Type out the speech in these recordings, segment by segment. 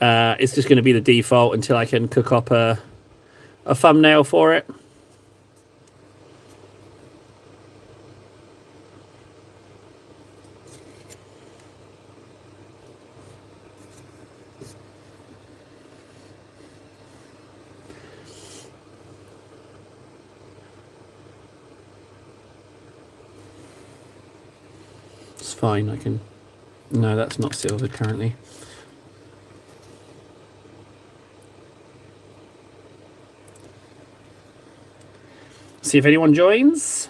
It's just going to be the default until I can cook up a thumbnail for it. It's fine, I can... No, that's not silvered currently. See if anyone joins.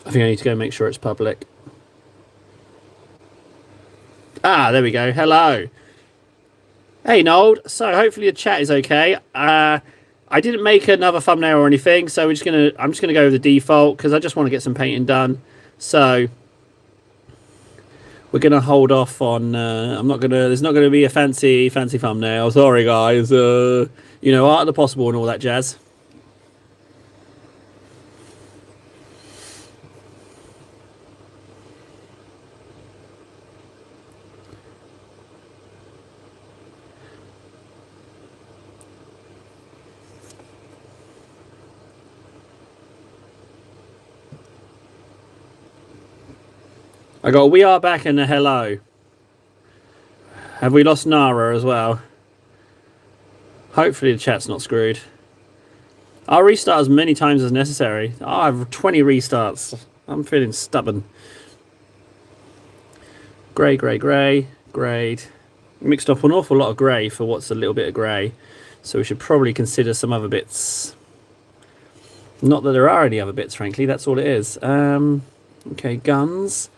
I think I need to go make sure it's public. Ah, there we go. Hello. Hey, Nold. So hopefully the chat is okay. I didn't make another thumbnail or anything, so I'm just gonna go with the default because I just want to get some painting done. So we're gonna hold off on. There's not gonna be a fancy thumbnail. Sorry, guys. You know, art of the possible and all that jazz. I got we are back and a hello. Have we lost Nara as well? Hopefully the chat's not screwed. I'll restart as many times as necessary. Oh, I have 20 restarts. I'm feeling stubborn. Grey, grey, grey, greyed. Mixed up an awful lot of grey for what's a little bit of grey. So we should probably consider some other bits. Not that there are any other bits, frankly. That's all it is. Okay, guns.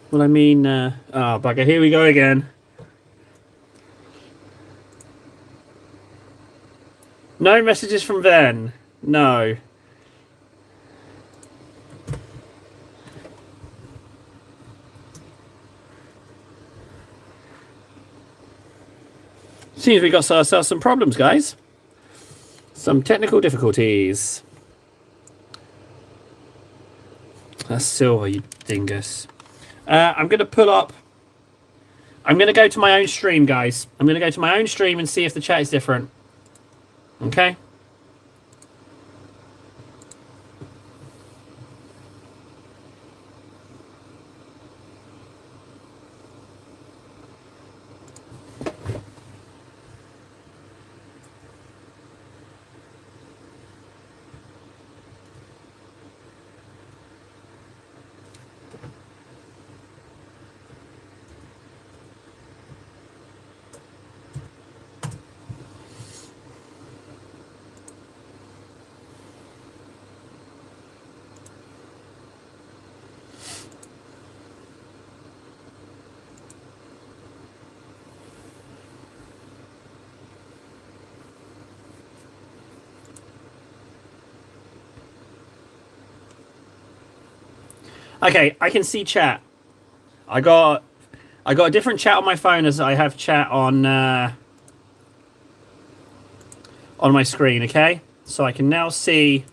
Well, I mean... oh, bugger. Here we go again. No messages from Ven. No. Seems we got ourselves some problems, guys. Some technical difficulties. That's silver, you dingus. I'm going to pull up... I'm going to go to my own stream, guys. I'm going to go to my own stream and see if the chat is different. Okay? Okay, I can see chat. I got a different chat on my phone as I have chat on my screen, okay? So I can now see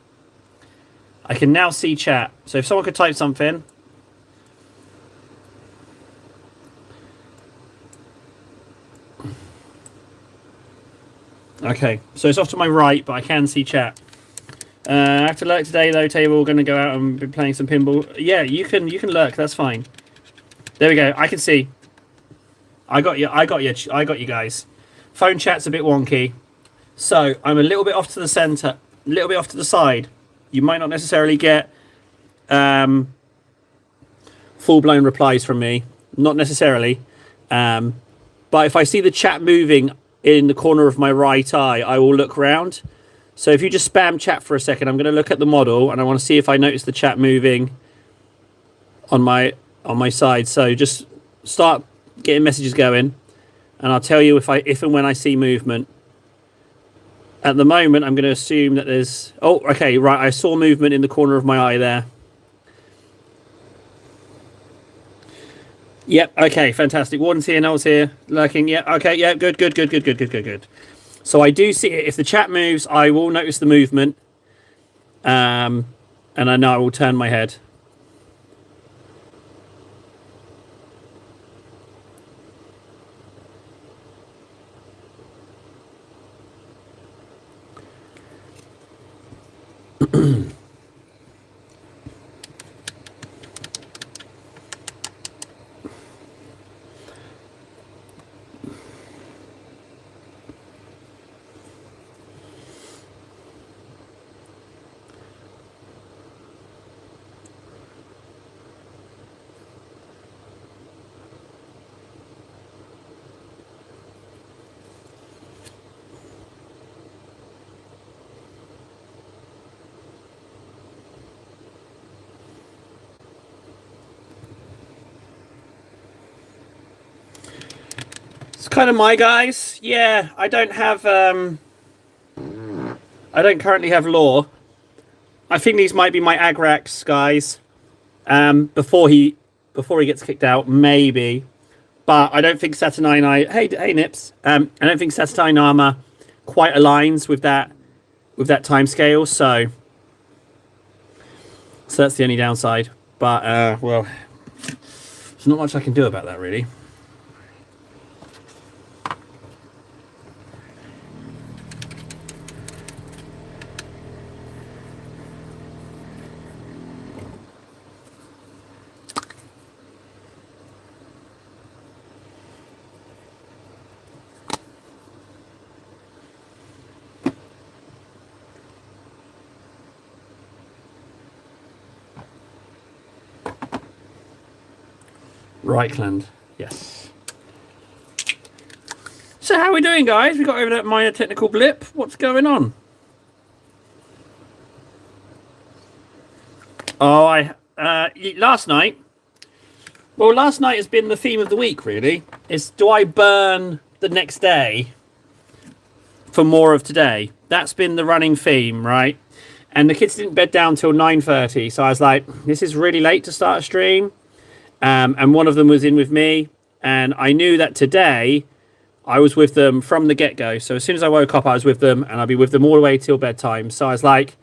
chat. So if someone could type something. Okay, so it's off to my right, but I can see chat. After lurk today, though, table, we're going to go out and be playing some pinball. Yeah, you can lurk. That's fine. There we go. I can see. I got you guys. Phone chat's a bit wonky, so I'm a little bit off to the center, a little bit off to the side. You might not necessarily get full-blown replies from me, not necessarily. But if I see the chat moving in the corner of my right eye, I will look round. So if you just spam chat for a second, I'm going to look at the model and I want to see if I notice the chat moving on my side. So just start getting messages going and I'll tell you if and when I see movement. At the moment, I'm going to assume that there's... Oh, okay, right. I saw movement in the corner of my eye there. Yep, okay, fantastic. Warden's here, Noel's here, lurking. Yeah, okay, yeah, good. So I do see it. If the chat moves, I will notice the movement. and I know I will turn my head. It's kind of my guys. Yeah, I don't have I don't currently have law. I think these might be my Agrax guys. Before he gets kicked out, maybe. But I don't think Saturnine hey Nips. I don't think Saturnine armor quite aligns with that time scale, so that's the only downside. But well, there's not much I can do about that really. Reichland, yes. So how are we doing, guys? We got over that minor technical blip. What's going on? Oh, last night. Well, last night has been the theme of the week, really. Is do I burn the next day for more of today? That's been the running theme, right? And the kids didn't bed down till 9:30, so I was like, this is really late to start a stream. And one of them was in with me, and I knew that today I was with them from the get-go. So as soon as I woke up, I was with them, and I'll be with them all the way till bedtime. So I was like,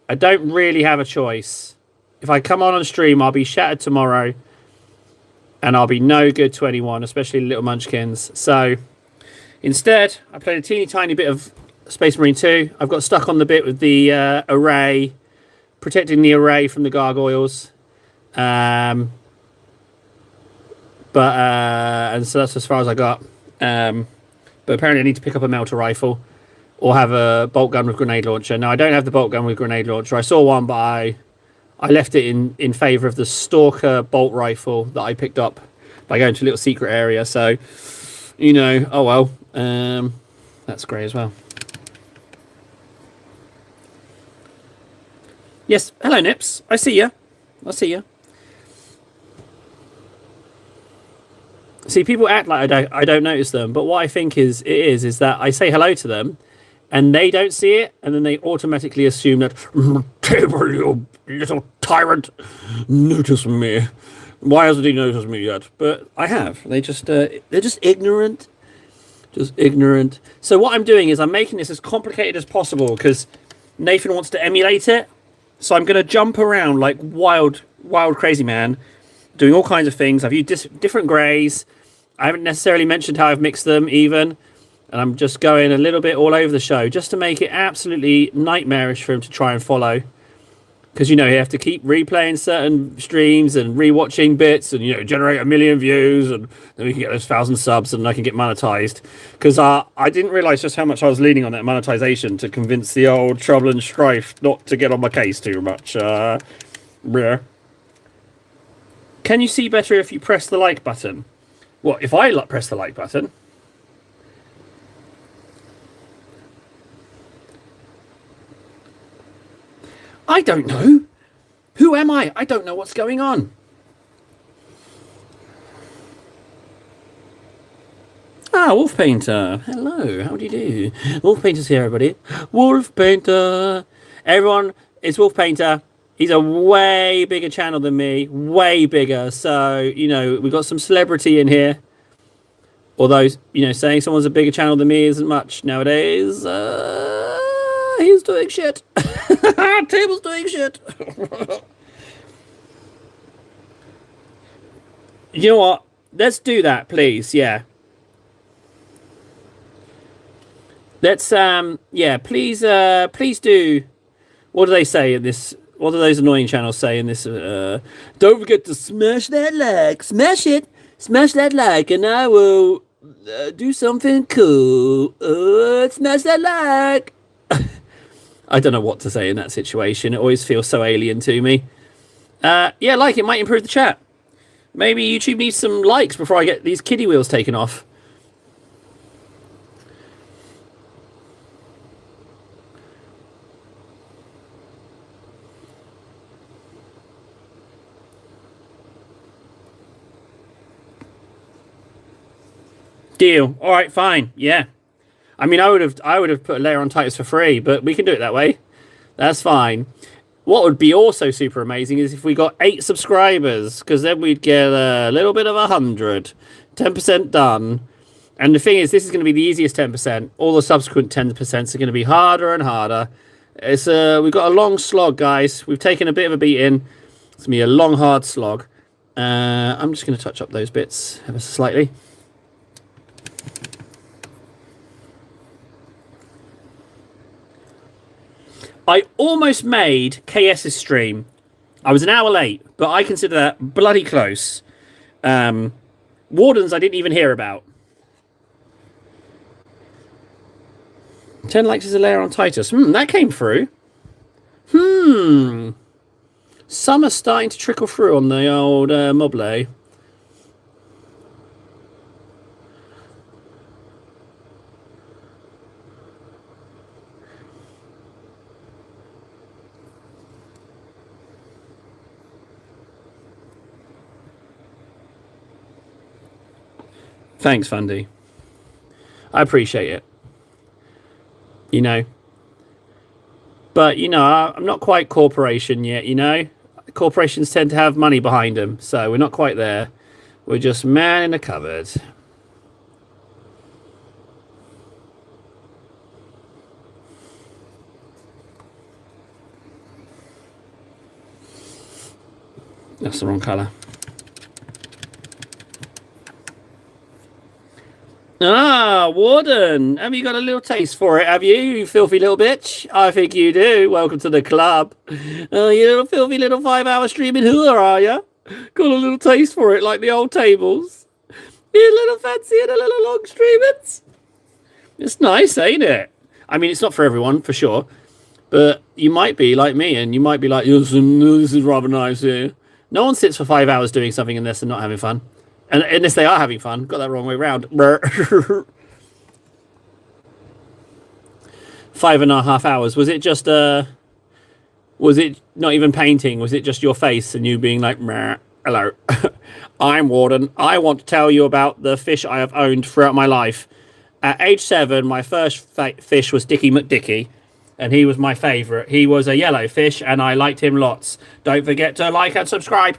I don't really have a choice. If I come on stream, I'll be shattered tomorrow, and I'll be no good to anyone, especially little munchkins. So instead, I played a teeny tiny bit of Space Marine 2. I've got stuck on the bit with the array, protecting the array from the gargoyles. And so that's as far as I got. But apparently I need to pick up a melter rifle or have a bolt gun with grenade launcher. Now, I don't have the bolt gun with grenade launcher. I saw one, but I left it in favour of the Stalker bolt rifle that I picked up by going to a little secret area. So, you know, oh well. That's great as well. Yes, hello, Nips. I see you. See, people act like I don't notice them, but what I think is that I say hello to them, and they don't see it, and then they automatically assume that Table, you little tyrant, notice me. Why hasn't he noticed me yet? But I have. They're just ignorant, So what I'm doing is I'm making this as complicated as possible because Nathan wants to emulate it. So I'm going to jump around like wild crazy man, doing all kinds of things. I've used different greys. I haven't necessarily mentioned how I've mixed them even. And I'm just going a little bit all over the show just to make it absolutely nightmarish for him to try and follow. Because, you know, you have to keep replaying certain streams and rewatching bits and, you know, generate 1 million views and then we can get those 1,000 subs and I can get monetized. Because I didn't realize just how much I was leaning on that monetization to convince the old Trouble and Strife not to get on my case too much. Yeah. Can you see better if you press the like button? What, if I press the like button? I don't know. Who am I? I don't know what's going on. Ah, Wolf Painter. Hello, how do you do? Wolf Painter's here, everybody. Wolf Painter. Everyone, it's Wolf Painter. He's a way bigger channel than me. Way bigger. So, you know, we've got some celebrity in here. Although, you know, saying someone's a bigger channel than me isn't much nowadays. He's doing shit. Table's doing shit. You know what? Let's do that, please. Yeah. Let's yeah, please do. What do they say in this? What do those annoying channels say in this? Don't forget to smash that like, smash it, smash that like, and I will do something cool. Smash that like. I don't know what to say in that situation. It always feels so alien to me. Yeah, like it might improve the chat. Maybe YouTube needs some likes before I get these kiddie wheels taken off. Deal. All right, fine. Yeah. I mean, I would have put a layer on Titus for free, but we can do it that way. That's fine. What would be also super amazing is if we got 8 subscribers, because then we'd get a little bit of 100. 10% done. And the thing is, this is going to be the easiest 10%. All the subsequent 10% are going to be harder and harder. It's we've got a long slog, guys. We've taken a bit of a beating. It's going to be a long, hard slog. I'm just going to touch up those bits ever so slightly. I almost made KS's stream. I was an hour late, but I consider that bloody close. Wardens I didn't even hear about. 10 likes is a layer on Titus. That came through. Some are starting to trickle through on the old Mobley. Thanks, Fundy. I appreciate it. You know. But, you know, I'm not quite corporation yet, you know. Corporations tend to have money behind them, so we're not quite there. We're just man in a cupboard. That's the wrong colour. Ah, Warden, have you got a little taste for it, have you, you filthy little bitch? I think you do. Welcome to the club. Oh, you little filthy little 5-hour streaming hooer, are you? Got a little taste for it like the old tables. You little fancy and a little long streamers. It's nice, ain't it? I mean, it's not for everyone, for sure. But you might be like me, and you might be like, this is rather nice here. No one sits for 5 hours doing something unless they're not having fun. And unless they are having fun. Got that wrong way around. 5.5 hours. Was it just was it not even painting? Was it just your face and you being like, hello, I'm Warden. I want to tell you about the fish I have owned throughout my life. At age 7, my first fish was Dickie McDicky, and he was my favourite. He was a yellow fish, and I liked him lots. Don't forget to like and subscribe.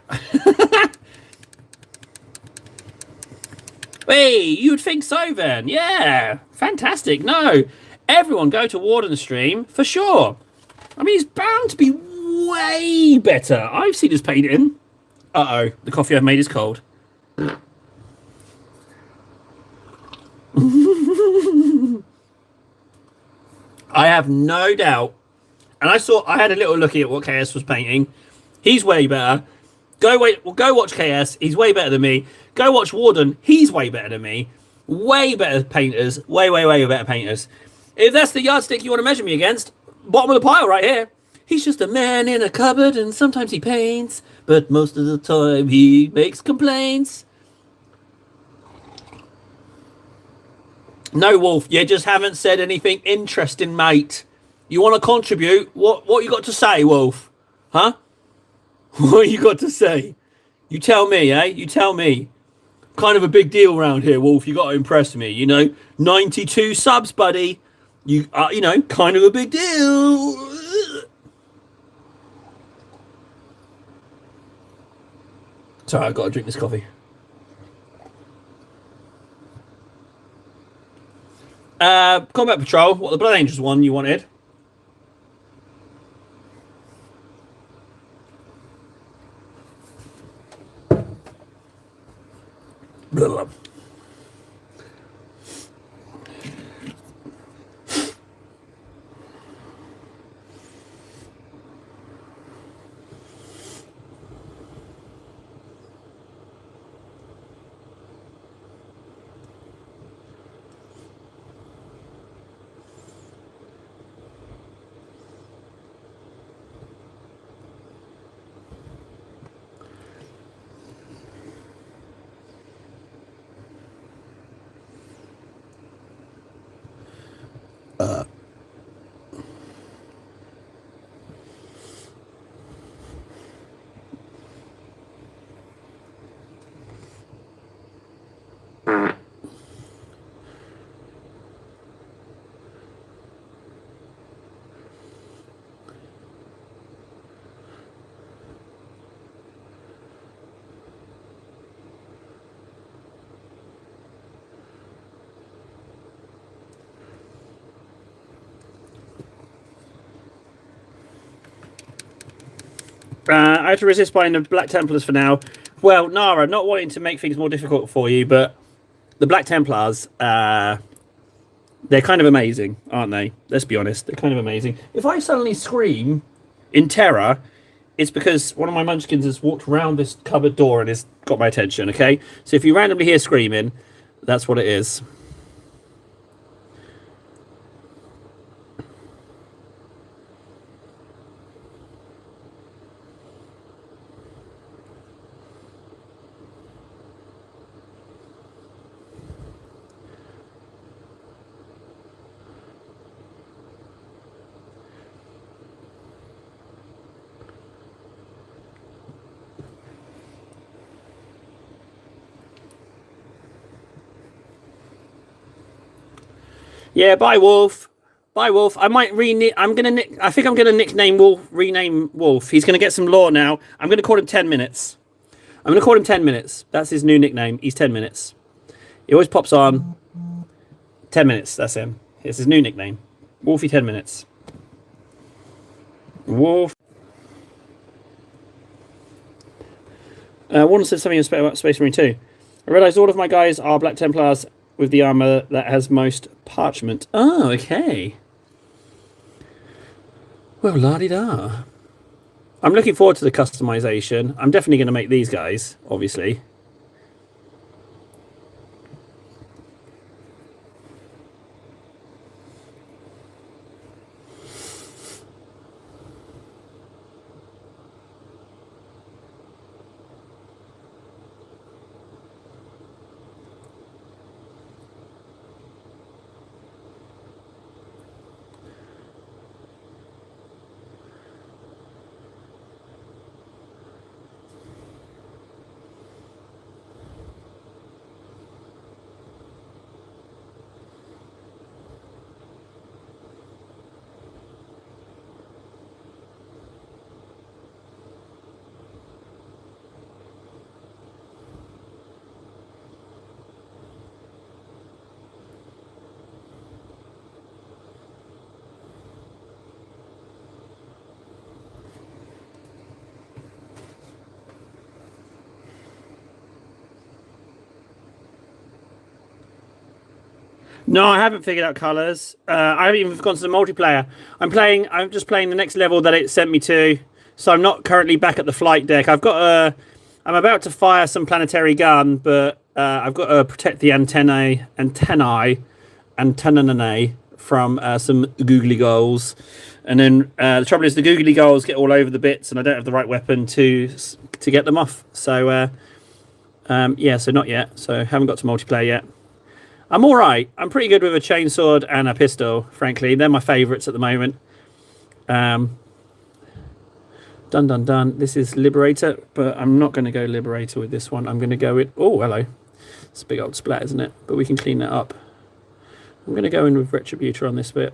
Hey, you'd think so then. Yeah, fantastic. No, everyone go to Warden's stream for sure. I mean, he's bound to be way better. I've seen his painting. Uh-oh, the coffee I've made is cold. I have no doubt. And I had a little look at what KS was painting. He's way better. Go watch KS. He's way better than me. Go watch Warden. He's way better than me. Way better painters. Way better painters. If that's the yardstick you want to measure me against, bottom of the pile right here. He's just a man in a cupboard, and sometimes he paints, but most of the time he makes complaints. No, Wolf, you just haven't said anything interesting, mate. You want to contribute? What you got to say, Wolf? Huh? What you got to say? You tell me, eh? You tell me. Kind of a big deal around here, Wolf. You got to impress me, you know? 92 subs, buddy. You know, kind of a big deal. Sorry, I've got to drink this coffee. Combat Patrol. What, the Blood Angels one you wanted? Blah. I have to resist buying the Black Templars for now. Well, Nara, not wanting to make things more difficult for you, but the Black Templars, they're kind of amazing, aren't they? Let's be honest, they're kind of amazing. If I suddenly scream in terror, it's because one of my munchkins has walked around this cupboard door and has got my attention, okay? So if you randomly hear screaming, that's what it is. Yeah, bye, Wolf. Bye, Wolf. I might I think I'm gonna nickname Wolf. Rename Wolf. He's gonna get some lore now. I'm gonna call him 10 minutes. I'm gonna call him 10 minutes. That's his new nickname. He's 10 minutes. He always pops on. 10 minutes. That's him. It's his new nickname. Wolfie 10 minutes. Wolf. Warren said something about Space Marine 2. I realised all of my guys are Black Templars with the armour that has most parchment. Oh, okay. Well, la-di-da. I'm looking forward to the customization. I'm definitely going to make these guys, obviously. No, I haven't figured out colours. I haven't even gone to the multiplayer. I'm just playing the next level that it sent me to. So I'm not currently back at the flight deck. I'm about to fire some planetary gun, but I've got to protect the antennae from some googly goals. And then the trouble is the googly goals get all over the bits, and I don't have the right weapon to get them off. So yeah, so not yet. So haven't got to multiplayer yet. I'm all right. I'm pretty good with a chainsword and a pistol, frankly. They're my favourites at the moment. Dun, dun, dun. This is Liberator, but I'm not going to go Liberator with this one. I'm going to go with... Oh, hello. It's a big old splat, isn't it? But we can clean that up. I'm going to go in with Retributor on this bit.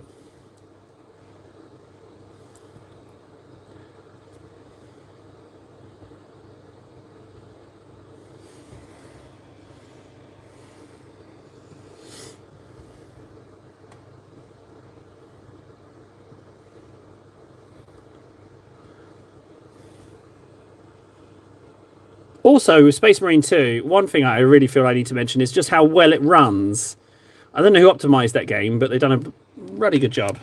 Also, with Space Marine 2, one thing I really feel I need to mention is just how well it runs. I don't know who optimized that game, but they've done a really good job.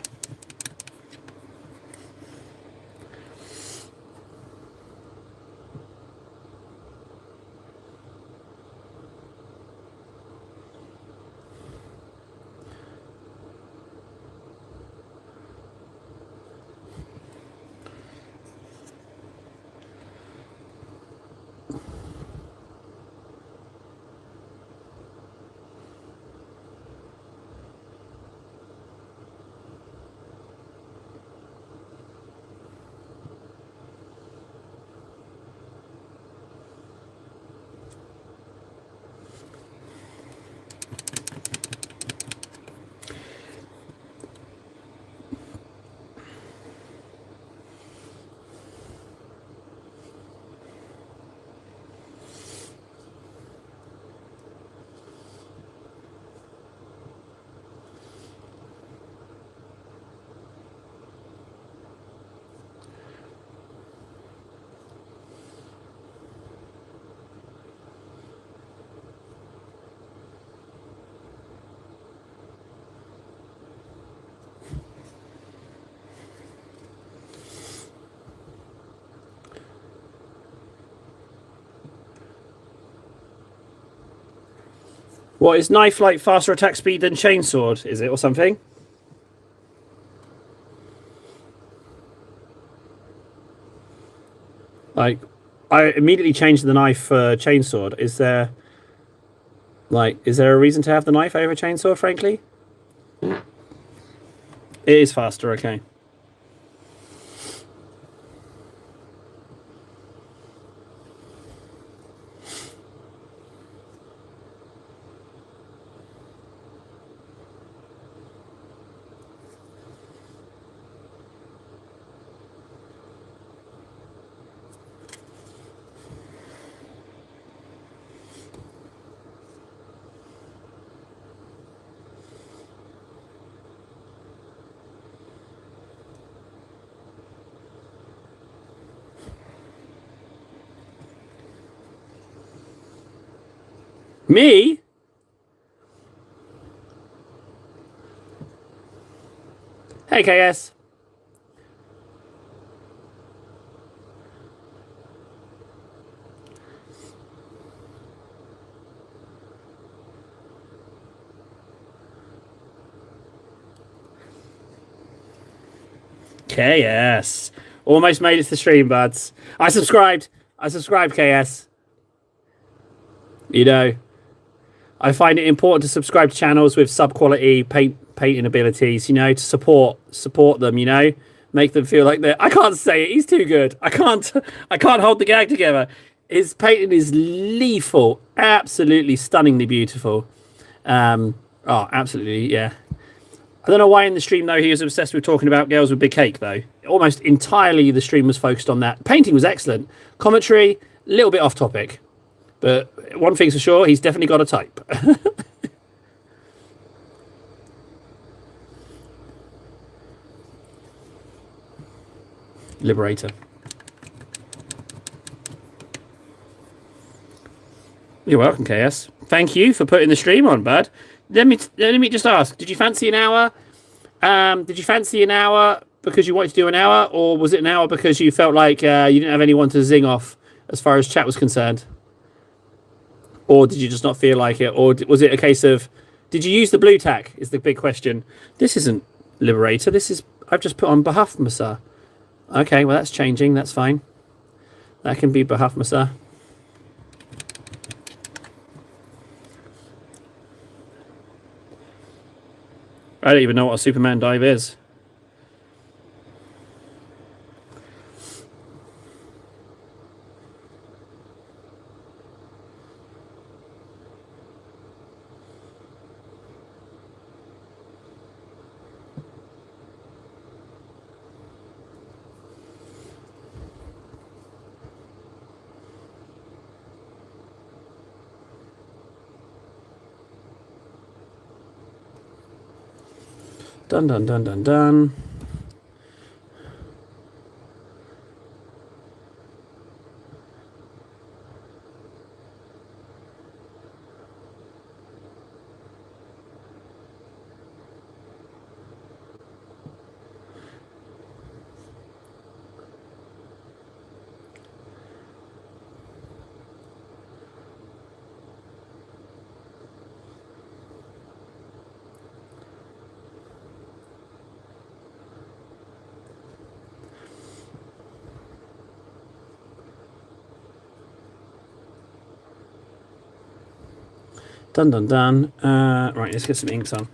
What, is knife like faster attack speed than chainsword? Is it, or something? Like, I immediately changed the knife for chainsword. Is there a reason to have the knife over chainsword, frankly? It is faster, okay. Me? Hey, KS. KS. Almost made it to the stream, buds. I subscribed, KS. You know, I find it important to subscribe to channels with sub-quality painting abilities, you know, to support them, you know, make them feel like they're... I can't say it, he's too good. I can't hold the gag together. His painting is lethal, absolutely stunningly beautiful. Oh, absolutely, yeah. I don't know why in the stream, though, he was obsessed with talking about girls with big cake, though. Almost entirely the stream was focused on that. Painting was excellent. Commentary, a little bit off topic. But one thing's for sure, he's definitely got a type. Liberator. You're welcome, KS. Thank you for putting the stream on, bud. Let me just ask, did you fancy an hour? Did you fancy an hour because you wanted to do an hour, or was it an hour because you felt like you didn't have anyone to zing off as far as chat was concerned? Or did you just not feel like it? Or was it a case of, did you use the blue tack is the big question. This isn't Liberator. This is, I've just put on Bahaf Masa. Okay, well, that's changing. That's fine. That can be Bahaf Masa. I don't even know what a Superman dive is. Dun dun dun dun dun. Dun dun dun. Right, let's get some inks on.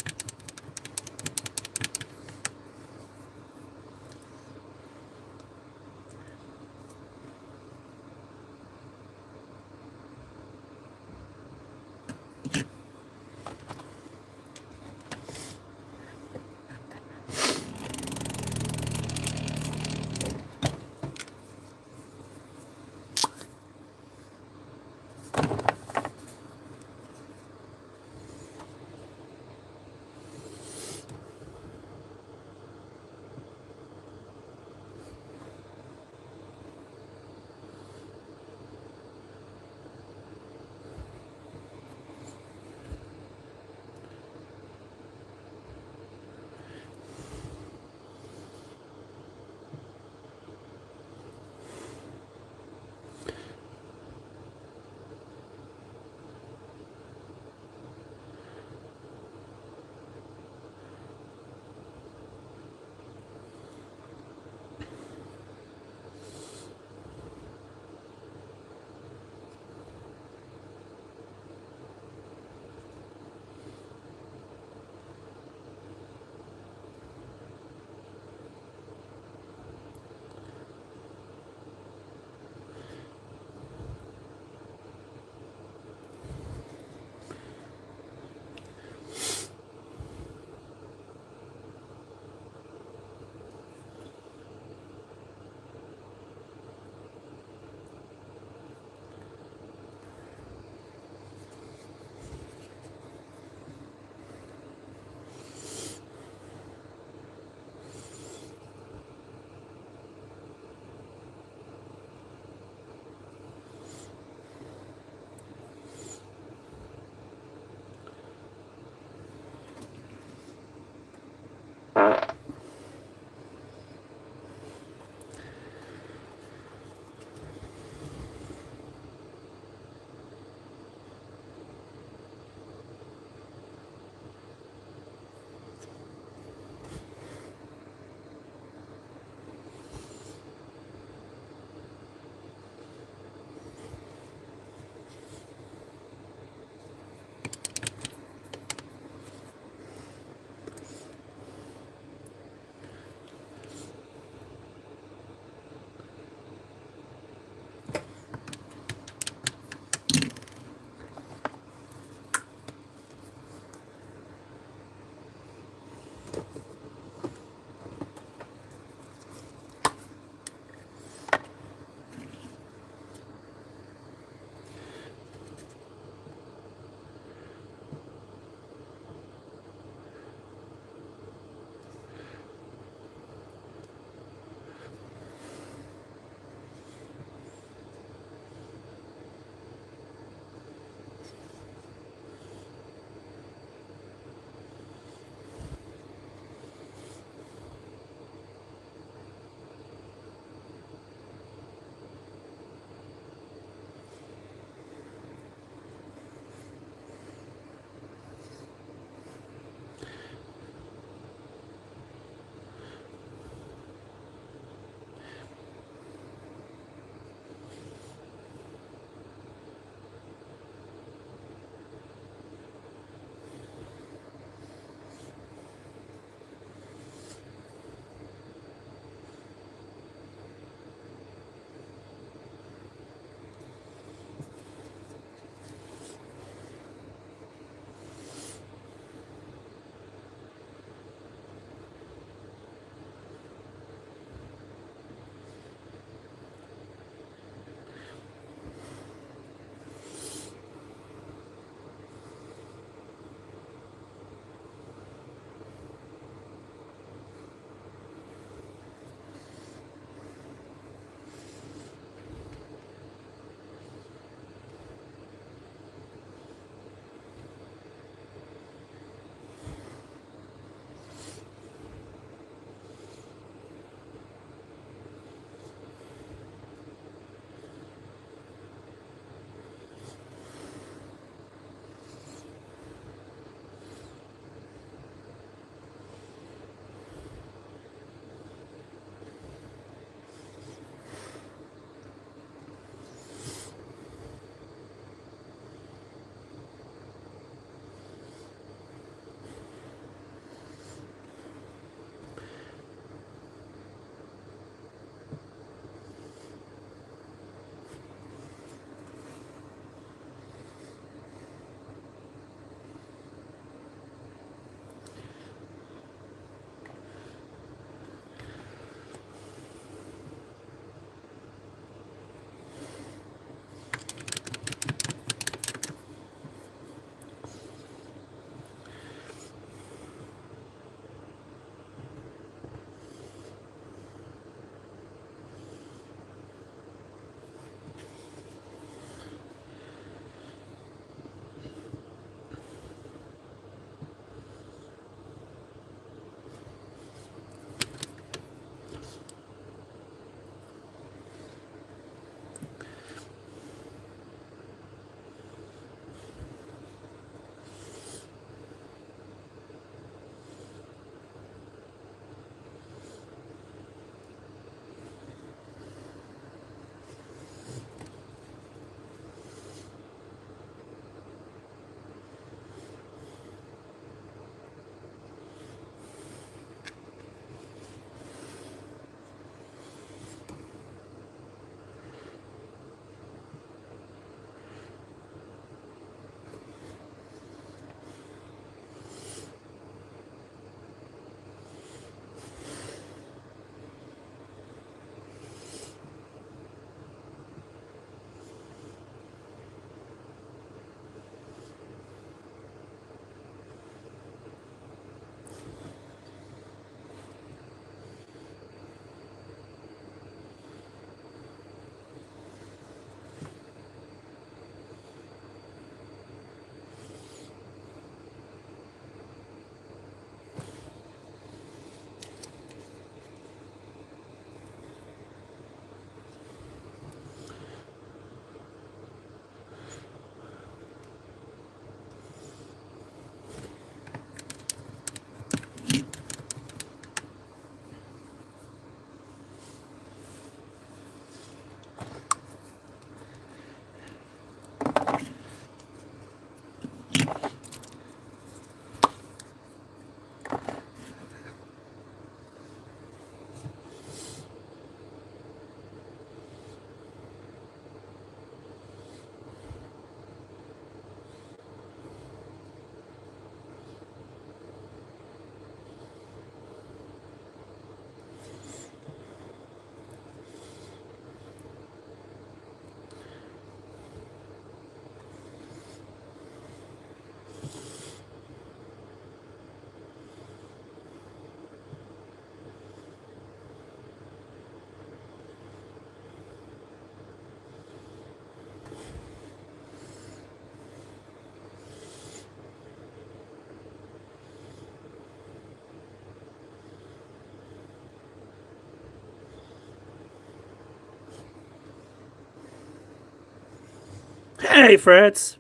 Hey, Freds.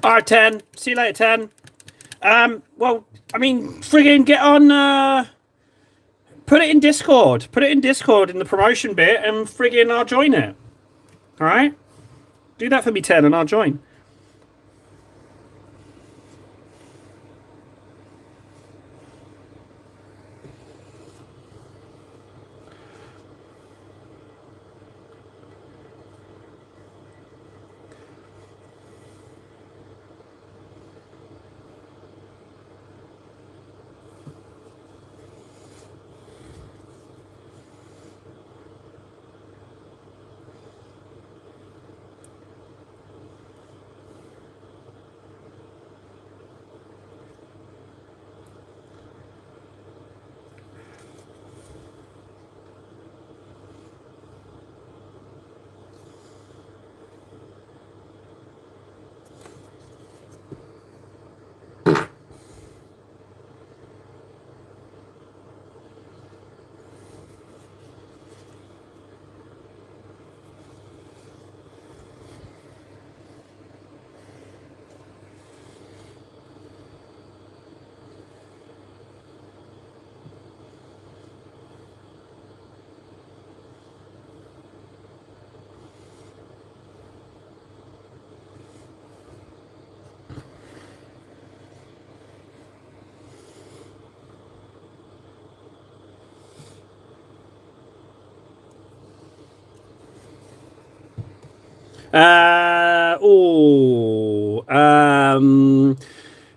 All right, 10. See you later, 10. Well, I mean, friggin' get on. Put it in Discord. Put it in Discord in the promotion bit, and friggin' I'll join it. All right? Do that for me, 10, and I'll join.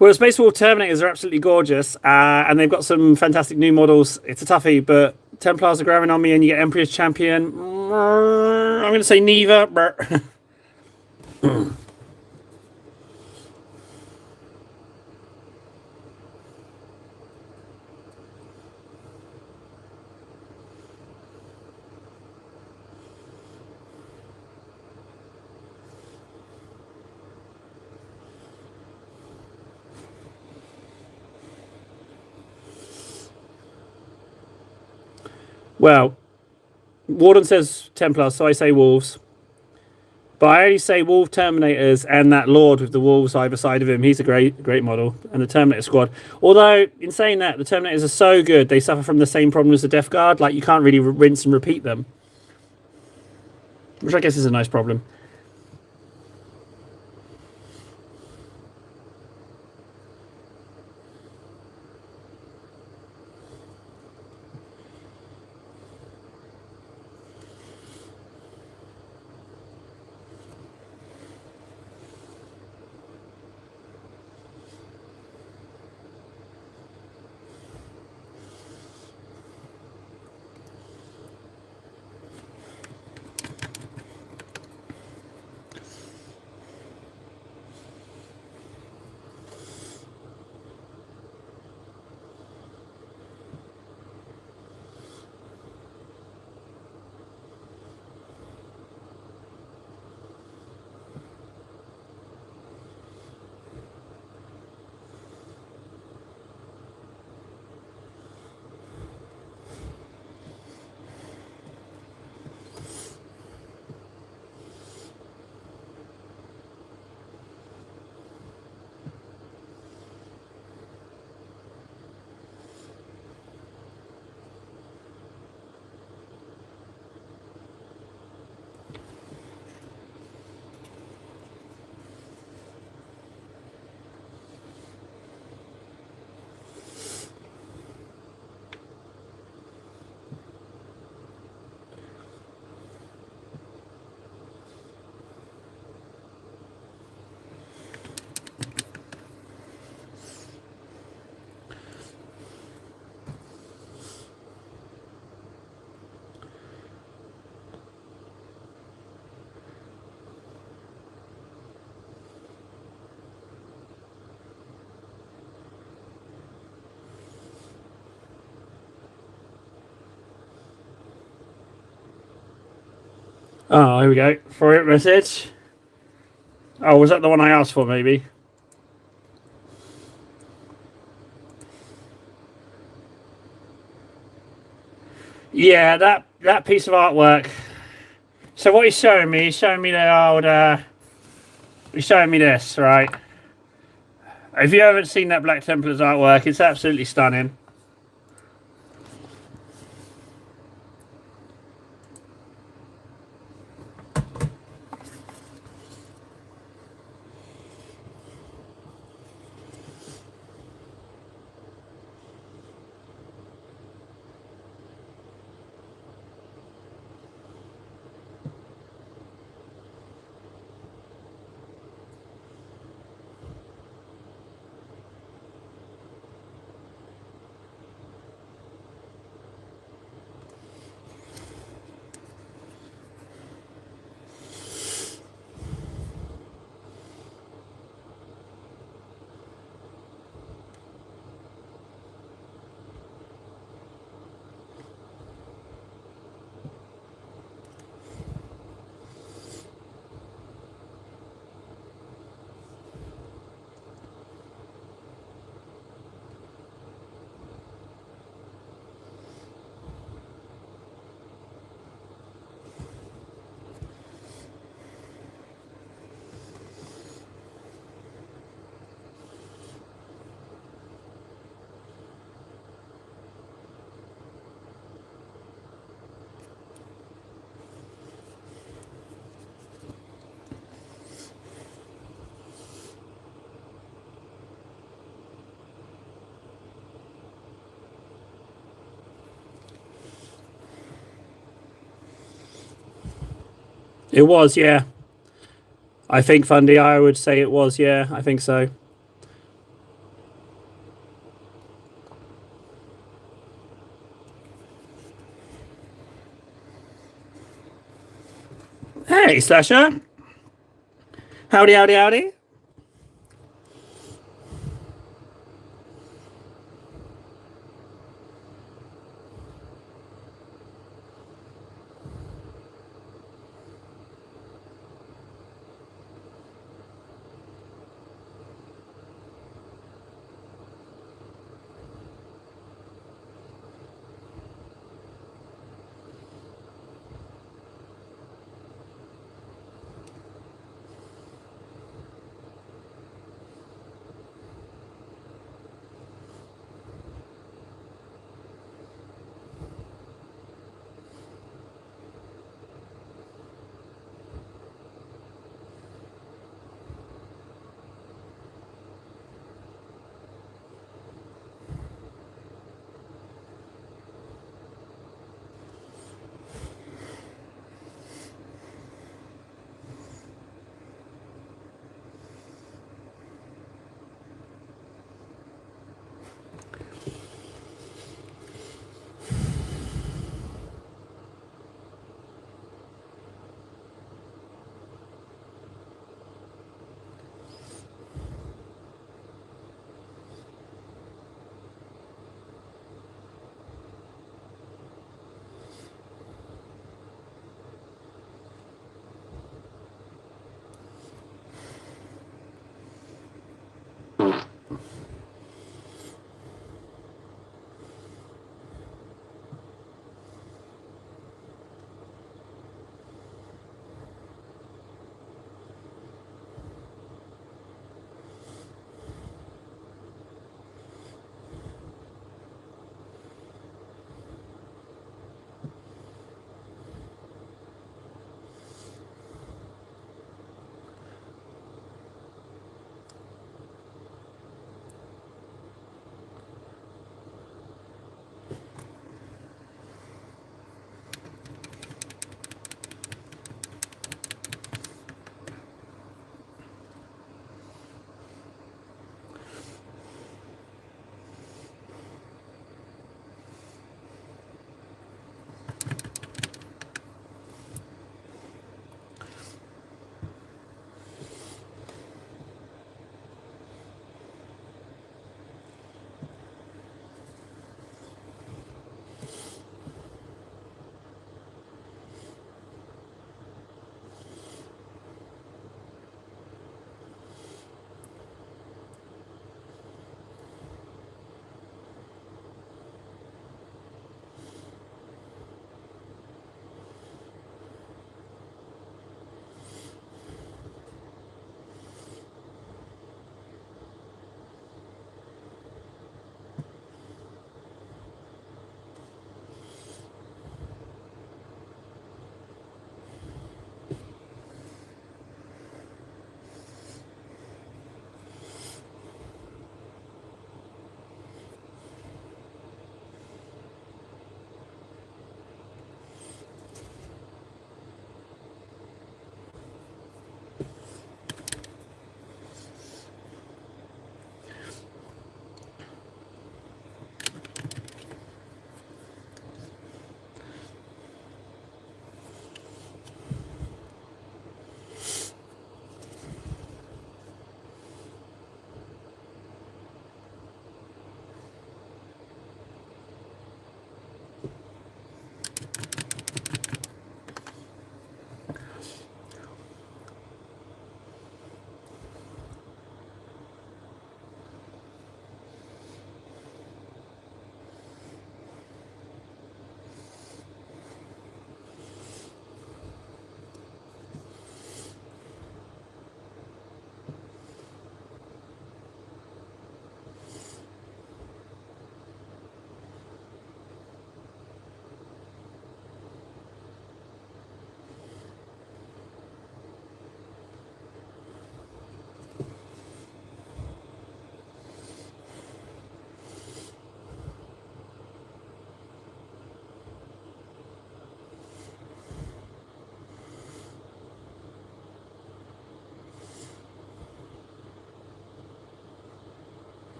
Well, Space Wolf Terminators are absolutely gorgeous, and they've got some fantastic new models. It's a toughie, but Templars are grabbing on me, and you get Emperor's Champion. I'm going to say neither. Well, Warden says Templars, so I say wolves. But I only say wolf Terminators and that Lord with the wolves either side of him. He's a great model. And the Terminator squad. Although, in saying that, the Terminators are so good, they suffer from the same problem as the Death Guard. Like, you can't really rinse and repeat them. Which I guess is a nice problem. Oh, here we go. For it message. Oh, was that the one I asked for, maybe? Yeah, that piece of artwork. So what he's showing me, the old, he's showing me this, right? If you haven't seen that Black Templars artwork, it's absolutely stunning. It was, yeah. I think Fundy, I would say it was, yeah. I think so. Hey, Slasher. Howdy, howdy, howdy.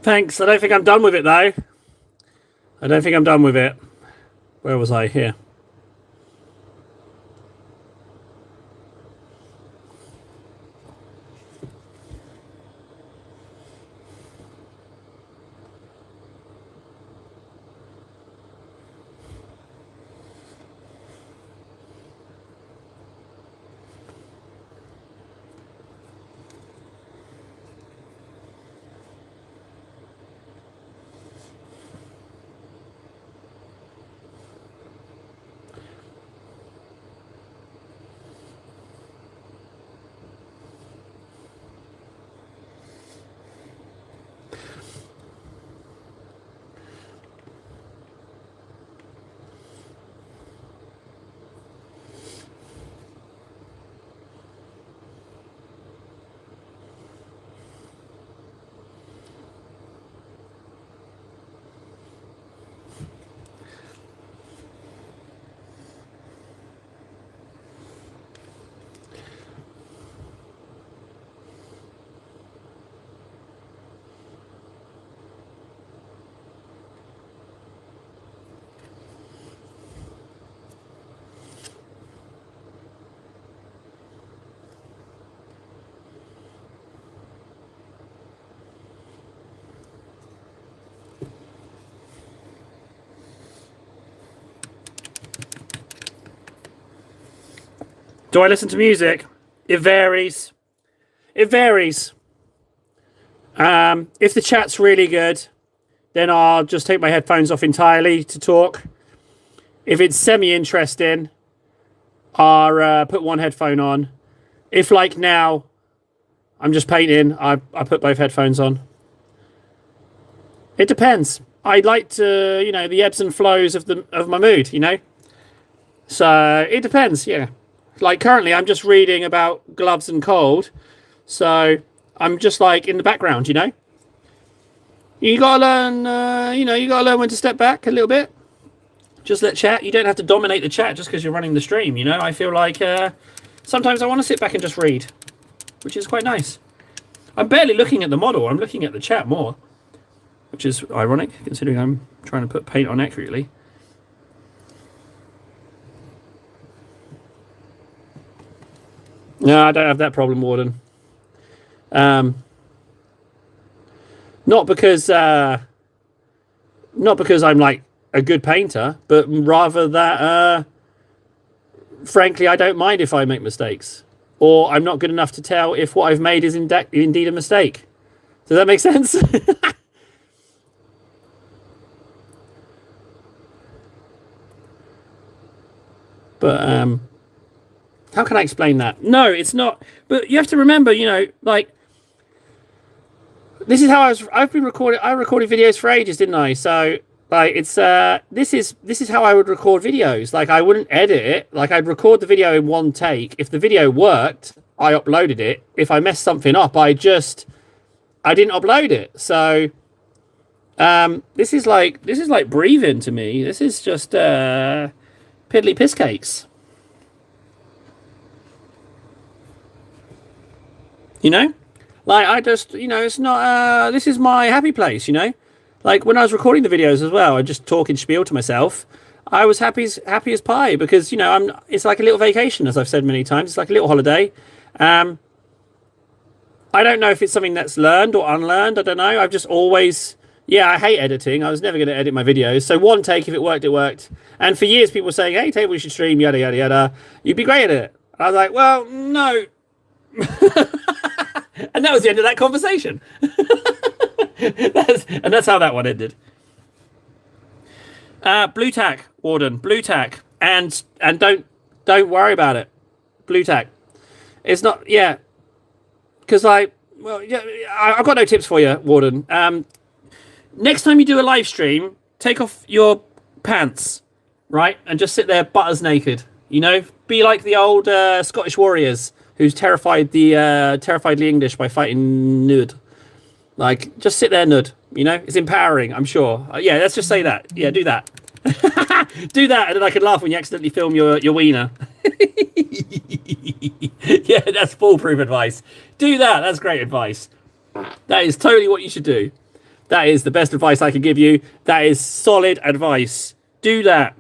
Thanks. I don't think I'm done with it, though. I don't think I'm done with it. Where was I? Here. Do I listen to music? It varies. It varies. If the chat's really good, then I'll just take my headphones off entirely to talk. If it's semi-interesting, I'll put one headphone on. If, like now, I'm just painting, I put both headphones on. It depends. I like to, the ebbs and flows of my mood, So it depends, yeah. Like currently, I'm just reading about gloves and cold, so I'm just like in the background, You gotta learn, you gotta learn when to step back a little bit. Just let chat. You don't have to dominate the chat just because you're running the stream. I feel like sometimes I want to sit back and just read, which is quite nice. I'm barely looking at the model. I'm looking at the chat more, which is ironic considering I'm trying to put paint on accurately. No, I don't have that problem, Warden. Not because I'm like a good painter, but rather that, frankly, I don't mind if I make mistakes, or I'm not good enough to tell if what I've made is indeed a mistake. Does that make sense? But how can I explain that? No, it's not. But you have to remember, like, this is how I've been recording. I recorded videos for ages, didn't I? So, like, it's this is how I would record videos. Like, I wouldn't edit it. Like, I'd record the video in one take. If the video worked, I uploaded it. If I messed something up, I didn't upload it. So, this is like breathing to me. This is just piddly piss cakes. Like, I just, it's not, this is my happy place, Like, when I was recording the videos as well, I just talking spiel to myself, I was happy as pie because, it's like a little vacation, as I've said many times. It's like a little holiday. I don't know if it's something that's learned or unlearned. I don't know. I've just always, I hate editing. I was never going to edit my videos. So one take, if it worked, it worked. And for years, people were saying, hey, Table, you should stream, yada, yada, yada. You'd be great at it. And I was like, well, no. And that was the end of that conversation. That's how that one ended. Blue tack, Warden. Blue tack. And don't worry about it. Blue tack. It's not, because I've got no tips for you, Warden. Next time you do a live stream, take off your pants, right? And just sit there butters naked. Be like the old Scottish warriors who's terrified the English by fighting nude. Like, just sit there nude. It's empowering, I'm sure. Let's just say that. Yeah, do that. Do that, and then I can laugh when you accidentally film your wiener. Yeah, that's foolproof advice. Do that. That's great advice. That is totally what you should do. That is the best advice I can give you. That is solid advice. Do that.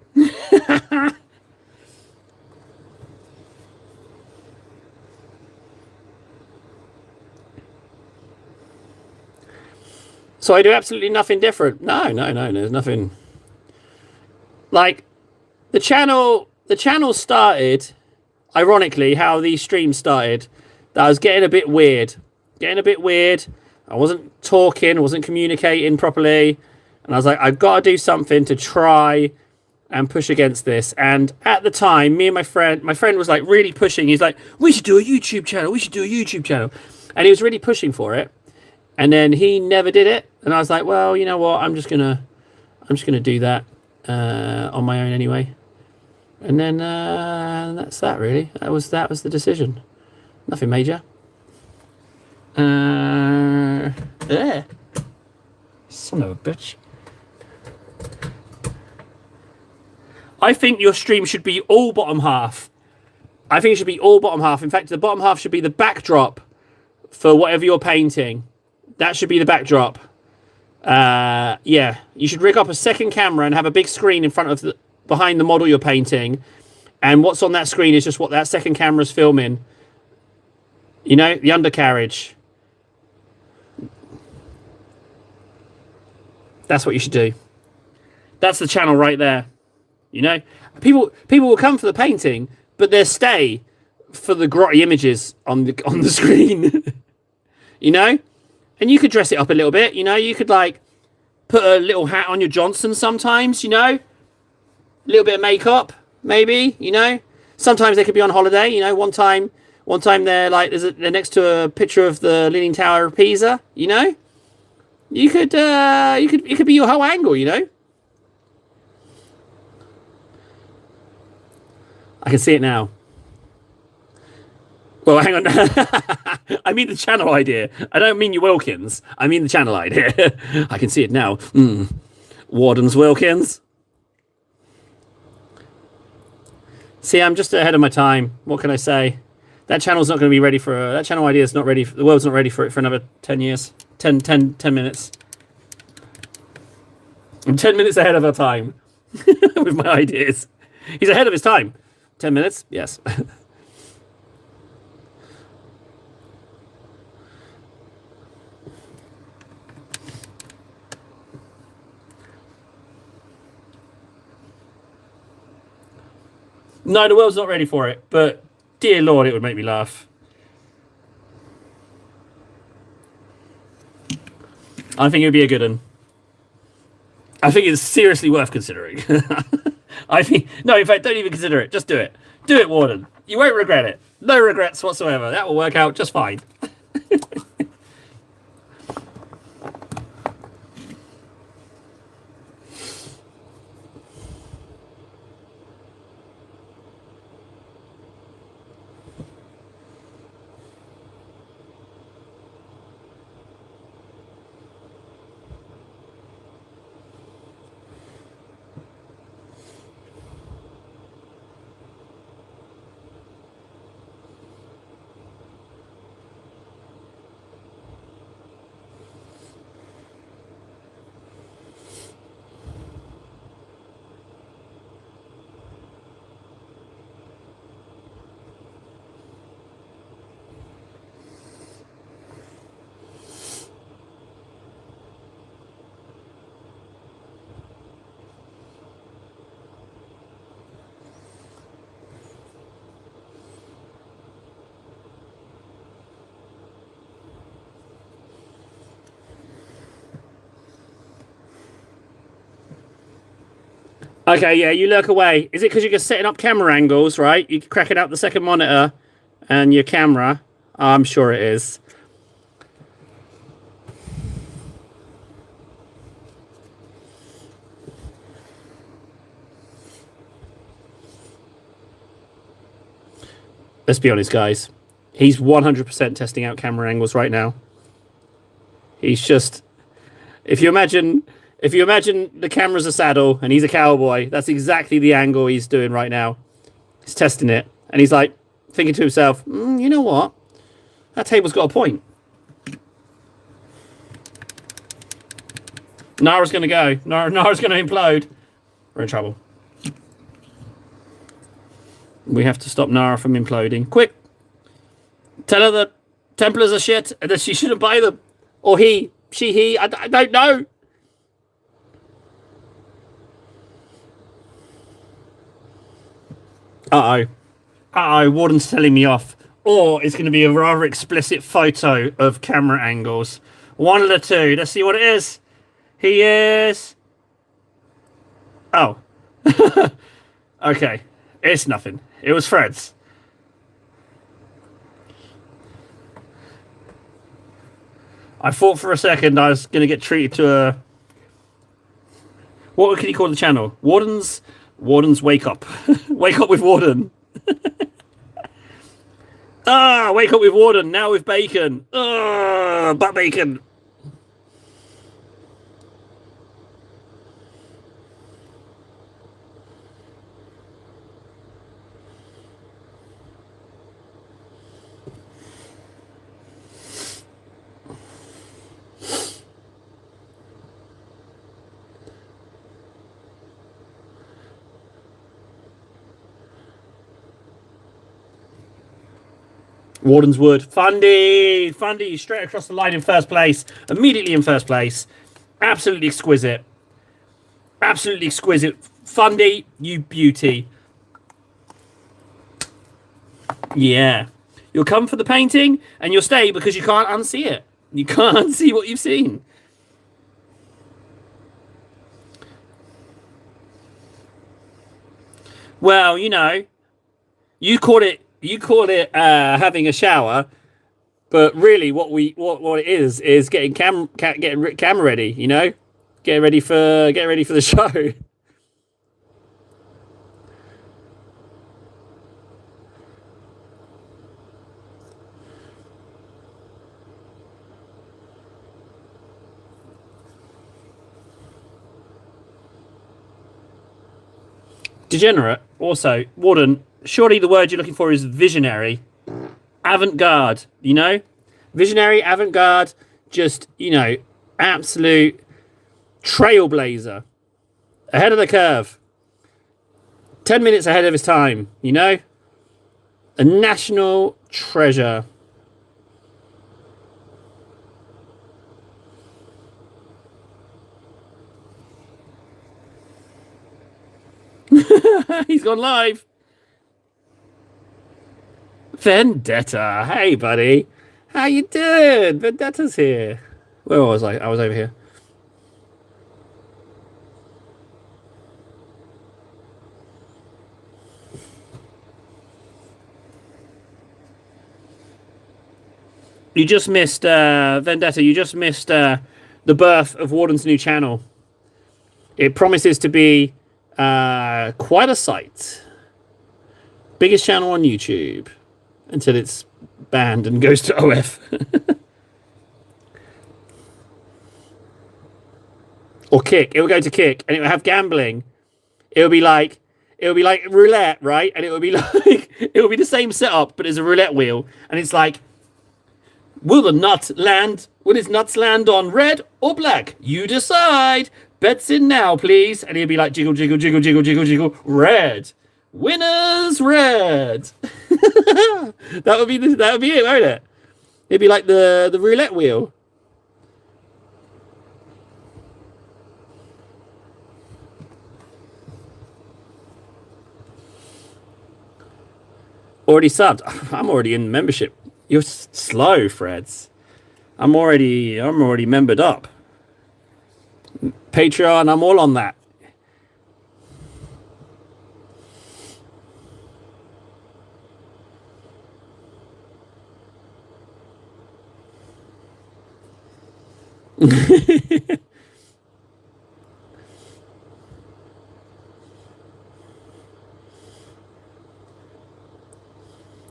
So I do absolutely nothing different. No, there's nothing. Like the channel started, ironically, how these streams started, that I was getting a bit weird. I wasn't talking, wasn't communicating properly. And I was like, I've got to do something to try and push against this. And at the time, me and my friend was like really pushing. He's like, we should do a YouTube channel. And he was really pushing for it. And then he never did it. And I was like, well, you know what? I'm just gonna do that on my own anyway. And then that's that really. That was the decision. Nothing major. There. Son of a bitch. I think your stream should be all bottom half. I think it should be all bottom half. In fact, the bottom half should be the backdrop for whatever you're painting. That should be the backdrop. Yeah, you should rig up a second camera and have a big screen in front of behind the model you're painting, and what's on that screen is just what that second camera's filming. You know, the undercarriage. That's what you should do. That's the channel right there. You know, people will come for the painting, but they'll stay for the grotty images on the screen. You know. And you could dress it up a little bit, you know. You could, like, put a little hat on your Johnson sometimes, you know. A little bit of makeup, maybe, you know. Sometimes they could be on holiday, you know. One time they're, like, they're next to a picture of the Leaning Tower of Pisa, you know. You could, it could be your whole angle, you know. I can see it now. Well, hang on. I mean the channel idea. I don't mean your Wilkins. I mean the channel idea. I can see it now. Warden's Wilkins. See, I'm just ahead of my time. What can I say? That channel's not going to be ready for... that channel idea is not ready... the world's not ready for it for another 10 years. 10 minutes. I'm 10 minutes ahead of our time. With my ideas. He's ahead of his time. 10 minutes? Yes. No, the world's not ready for it, but dear Lord, it would make me laugh. I think it would be a good one. I think it's seriously worth considering. I think... no, in fact, don't even consider it. Just do it. Do it, Warden. You won't regret it. No regrets whatsoever. That will work out just fine. Okay, yeah, you lurk away. Is it because you're just setting up camera angles, right? You're cracking out the second monitor and your camera. I'm sure it is. Let's be honest, guys. He's 100% testing out camera angles right now. He's just... If you imagine the camera's a saddle and he's a cowboy, that's exactly the angle he's doing right now. He's testing it. And he's like, thinking to himself, you know what? That table's got a point. Nara's going to go. Nara's going to implode. We're in trouble. We have to stop Nara from imploding. Quick! Tell her the Templars are shit and that she shouldn't buy them. Or he. She, he. I don't know. Uh-oh. Uh-oh, Warden's telling me off. Or it's going to be a rather explicit photo of camera angles. One of the two. Let's see what it is. He is... Oh. Okay. It's nothing. It was Fred's. I thought for a second I was going to get treated to a... What can you call the channel? Warden's Wake Up. Wake Up with Warden. Wake Up with Warden. Now with bacon. Butt bacon. Warden's Wood. Fundy! Fundy, straight across the line in first place. Immediately in first place. Absolutely exquisite. Absolutely exquisite. Fundy, you beauty. Yeah. You'll come for the painting and you'll stay because you can't unsee it. You can't unsee what you've seen. Well, you know, you call it having a shower, but really what it is getting camera ready, you know, getting ready for the show. Degenerate. Also, Warden, surely the word you're looking for is visionary. Avant-garde, you know? Visionary, avant-garde, just, you know, absolute trailblazer. Ahead of the curve. 10 minutes ahead of his time, you know? A national treasure. He's gone live. Vendetta. Hey, buddy. How you doing? Vendetta's here. Where was I? I was over here. You just missed, Vendetta, you just missed the birth of Warden's new channel. It promises to be quite a sight. Biggest channel on YouTube until it's banned and goes to OF. Or Kick. It will go to Kick and it will have gambling. It'll be like roulette, right? And it will be like it will be the same setup, but there's a roulette wheel, and it's like, will the nut land? Will his nuts land on red or black? You decide. Bets in now, please. And he'll be like, jiggle, jiggle, jiggle, jiggle, jiggle, jiggle. Red. Winners red. that would be it, won't it? It'd be like the roulette wheel. Already subbed. I'm already in membership. You're slow, Freds. I'm already membered up. Patreon, I'm all on that.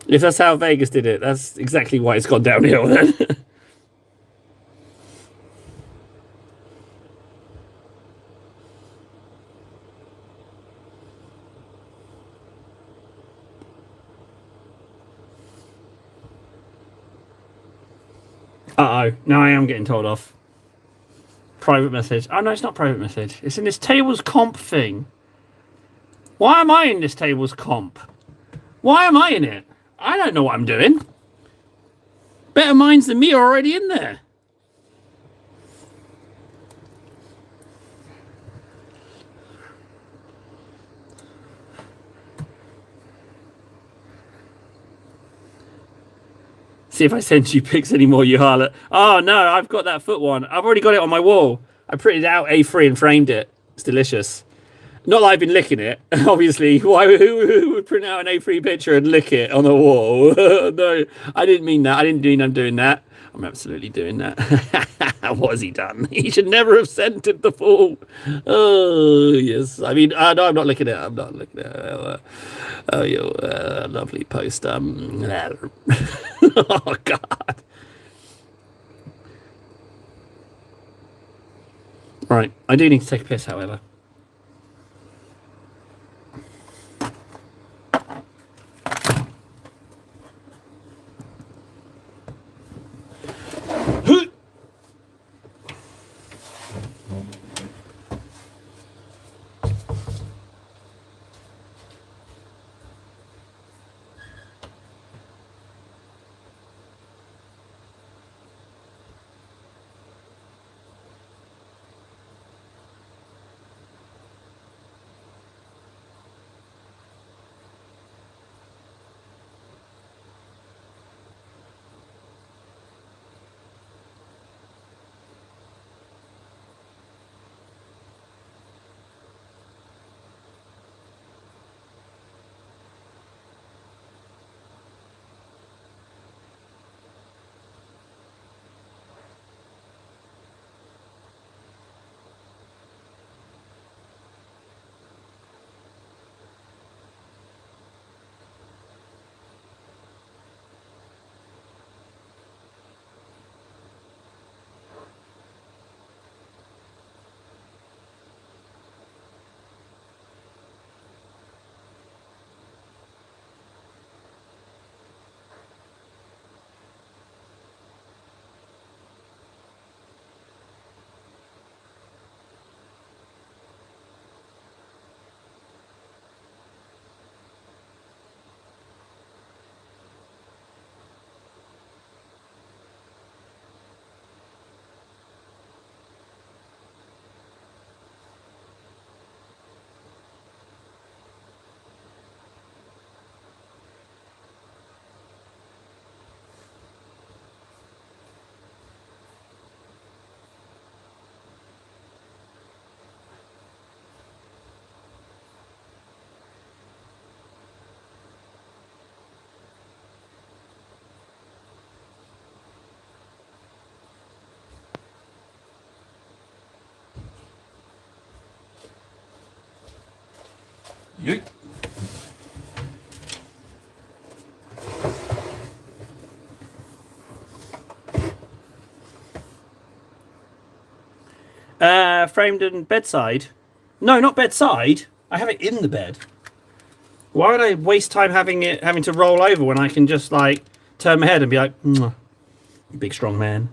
If that's how Vegas did it, that's exactly why it's gone downhill then. Uh-oh. Now I am getting told off. private message. Oh no, it's not private message. It's in this tables comp thing. Why am I in this tables comp? Why am I in it? I don't know what I'm doing. Better minds than me are already in there. See if I send you pics anymore, you harlot. Oh no, I've got that foot one. I've already got it on my wall. I printed out A3 and framed it. It's delicious. Not that I've been licking it, obviously. Who would print out an A3 picture and lick it on the wall? No, I didn't mean that. I didn't mean I'm doing that. I'm absolutely doing that. What has he done? He should never have sent it the fool. Oh, yes. I mean, no, I'm not licking it. I'm not licking it. Oh, your lovely post. Oh, God. Right. I do need to take a piss, however. Yeet. Framed and bedside. No, not bedside. I have it in the bed. Why would I waste time having to roll over when I can just like turn my head and be like, you big strong man.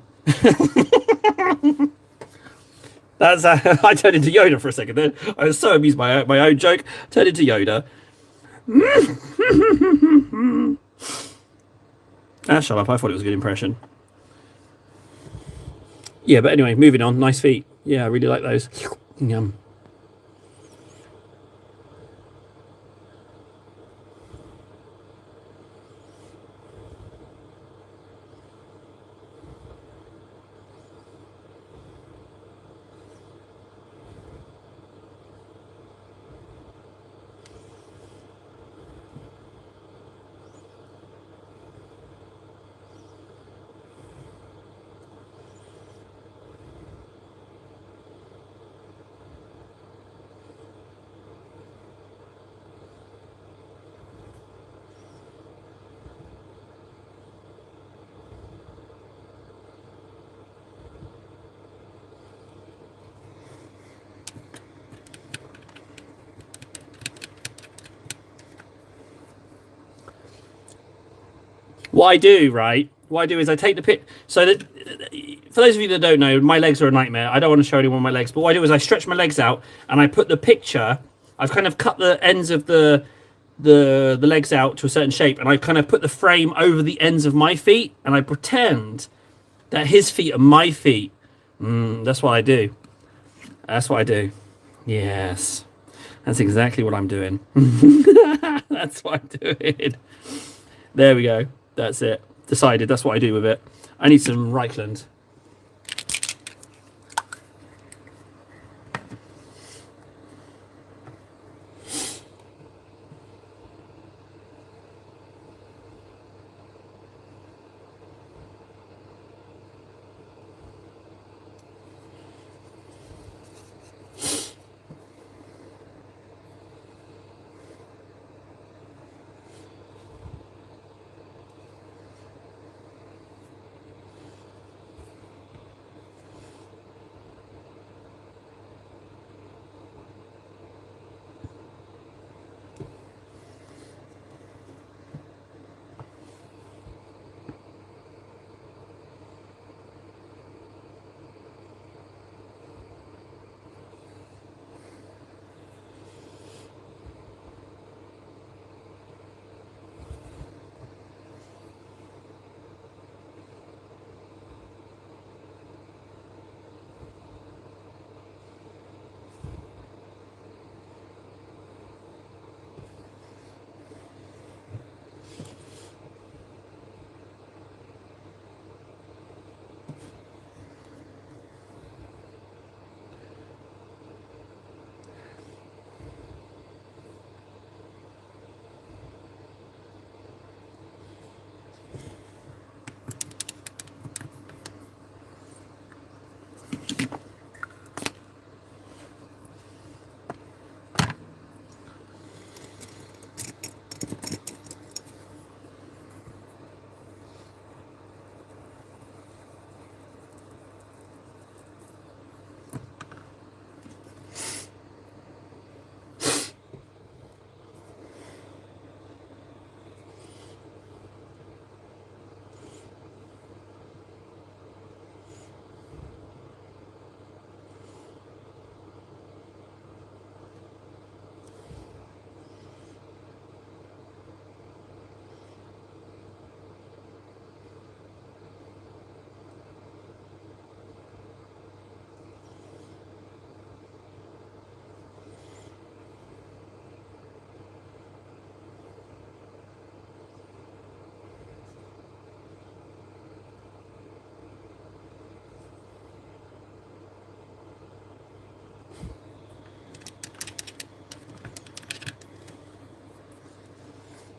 That's I turned into Yoda for a second there. I was so amused by my own joke. Turned into Yoda. Shut up. I thought it was a good impression. Yeah, but anyway, moving on. Nice feet. Yeah, I really like those. Yum. What I do, right? What I do is I take the pic. So that for those of you that don't know, my legs are a nightmare. I don't want to show anyone my legs, but what I do is I stretch my legs out and I put the picture. I've kind of cut the ends of the legs out to a certain shape, and I kind of put the frame over the ends of my feet, and I pretend that his feet are my feet. That's what I do. That's what I do. Yes, that's exactly what I'm doing. That's what I'm doing. There we go. That's it. Decided. That's what I do with it. I need some Reichland.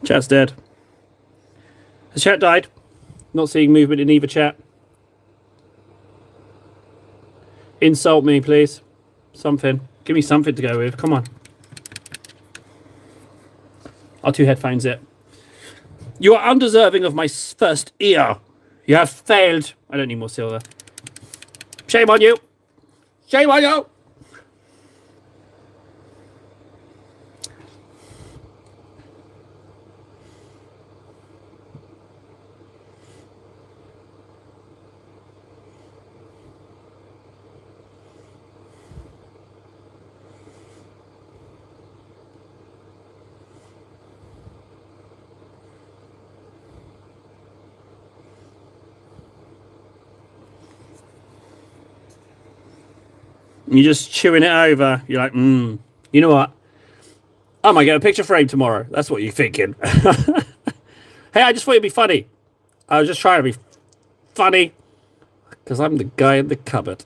Chat's dead. Has chat died? Not seeing movement in either chat. Insult me, please. Something. Give me something to go with. Come on. I'll two headphones it. You are undeserving of my first ear. You have failed. I don't need more silver. Shame on you. Shame on you. You're just chewing it over. You're like, you know what? I might get a picture frame tomorrow. That's what you're thinking. Hey, I just thought it'd be funny. I was just trying to be funny because I'm the guy in the cupboard.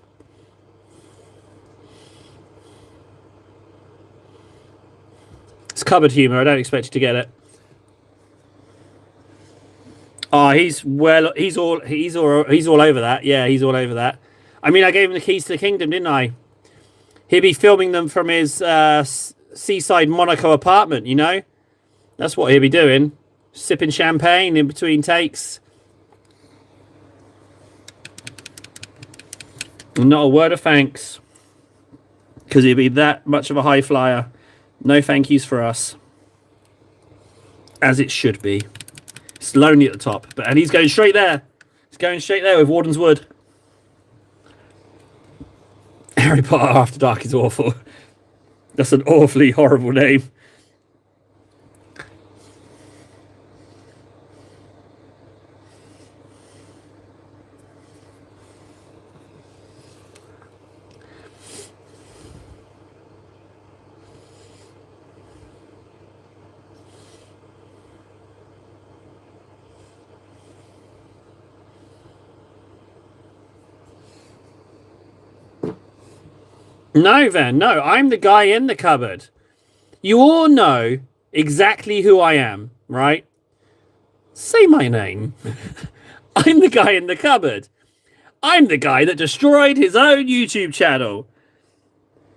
It's cupboard humor. I don't expect you to get it. Oh, he's all over that. Yeah, he's all over that. I mean, I gave him the keys to the kingdom, didn't I? He'd be filming them from his seaside Monaco apartment, you know? That's what he'd be doing. Sipping champagne in between takes. Not a word of thanks. Because he'd be that much of a high flyer. No thank yous for us. As it should be. It's lonely at the top. And he's going straight there. He's going straight there with Warden's Wood. Harry Potter After Dark is awful. That's an awfully horrible name. No, Van, no. I'm the guy in the cupboard. You all know exactly who I am, right? Say my name. I'm the guy in the cupboard. I'm the guy that destroyed his own YouTube channel.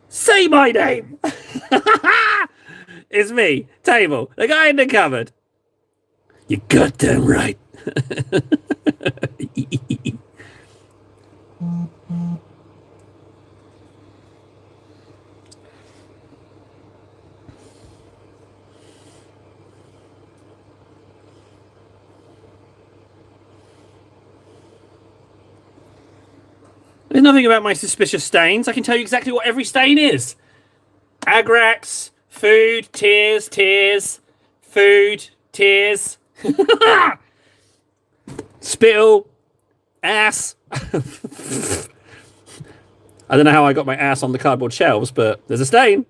Say my name. It's me, Table, the guy in the cupboard. You're goddamn right. There's nothing about my suspicious stains. I can tell you exactly what every stain is. Agrax, food, tears, food, tears, spittle, ass. I don't know how I got my ass on the cardboard shelves, but there's a stain.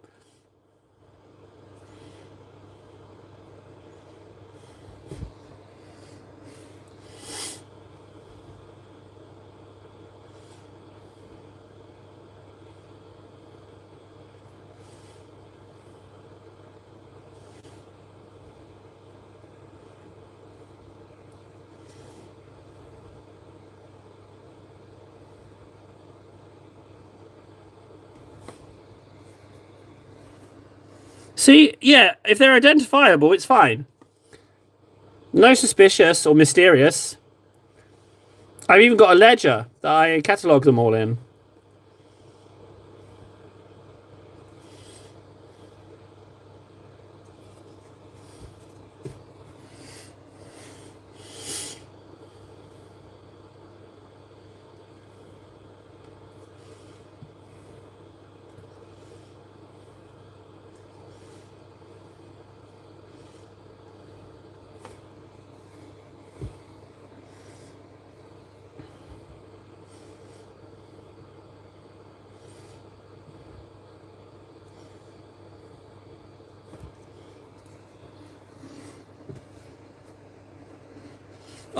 See, yeah, if they're identifiable, it's fine. No suspicious or mysterious. I've even got a ledger that I catalogue them all in.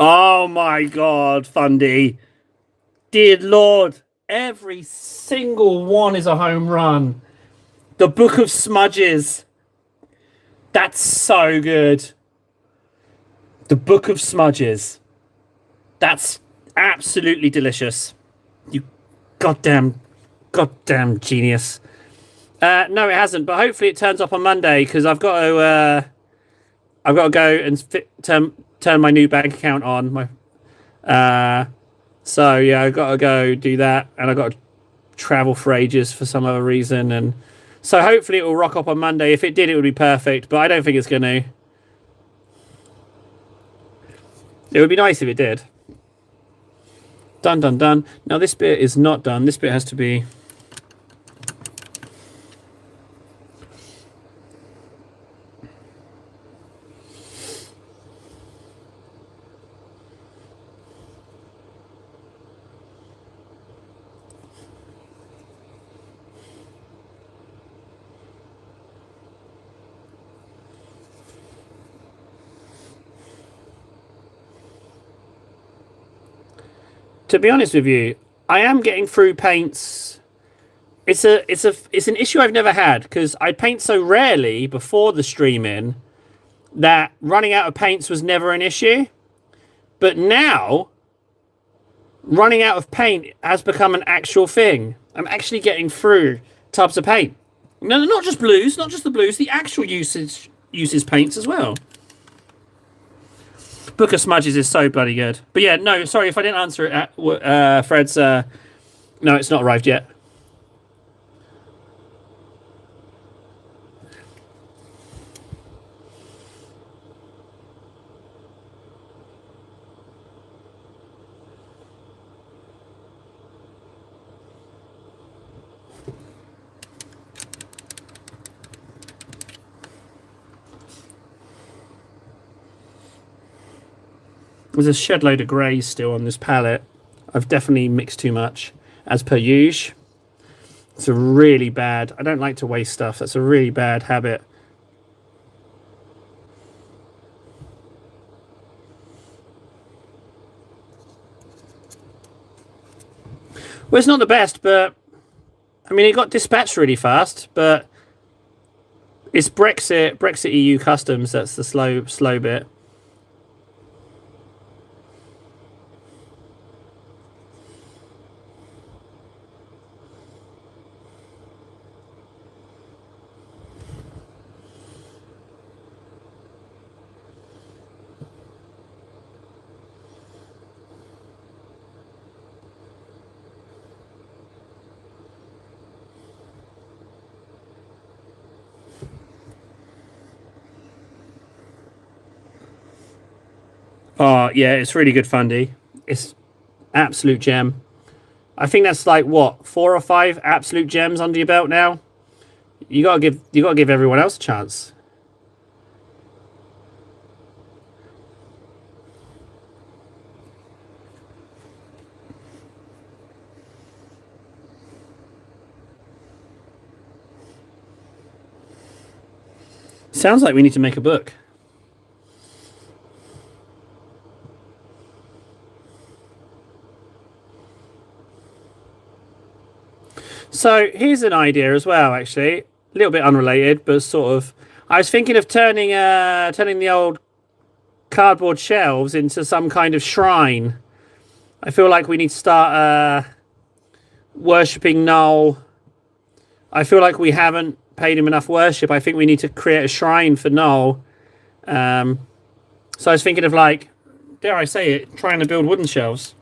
Oh my God, Fundy. Dear Lord, every single one is a home run. The Book of Smudges. That's so good. The Book of Smudges. That's absolutely delicious. You goddamn genius. No, it hasn't, but hopefully it turns up on Monday because I've got to go and turn my new bank account on. So yeah, I've got to go do that, and I've got to travel for ages for some other reason, and so hopefully it will rock up on Monday. If it did, it would be perfect, but I don't think it's going to. It would be nice if it did. Done. Now this bit is not done. This bit has to be. To be honest with you, I am getting through paints. It's an issue I've never had because I paint so rarely before the streaming that running out of paints was never an issue. But now, running out of paint has become an actual thing. I'm actually getting through tubs of paint. No, not just blues, not just the blues. The actual uses paints as well. Book of Smudges is so bloody good. But yeah, no, sorry if I didn't answer it. Fred's. No, it's not arrived yet. There's a shed load of greys still on this palette. I've definitely mixed too much, as per usual. It's a really bad... I don't like to waste stuff. That's a really bad habit. Well, it's not the best, but... I mean, it got dispatched really fast, but... It's Brexit EU customs that's the slow bit. Oh, yeah, it's really good Fundy. It's absolute gem. I think that's like, what, 4 or 5 absolute gems under your belt now? You gotta give everyone else a chance. Sounds like we need to make a book. So here's an idea as well, actually. A little bit unrelated, but sort of. I was thinking of turning the old cardboard shelves into some kind of shrine. I feel like we need to start worshipping Noel. I feel like we haven't paid him enough worship. I think we need to create a shrine for Noel. So I was thinking of, like, dare I say it, trying to build wooden shelves.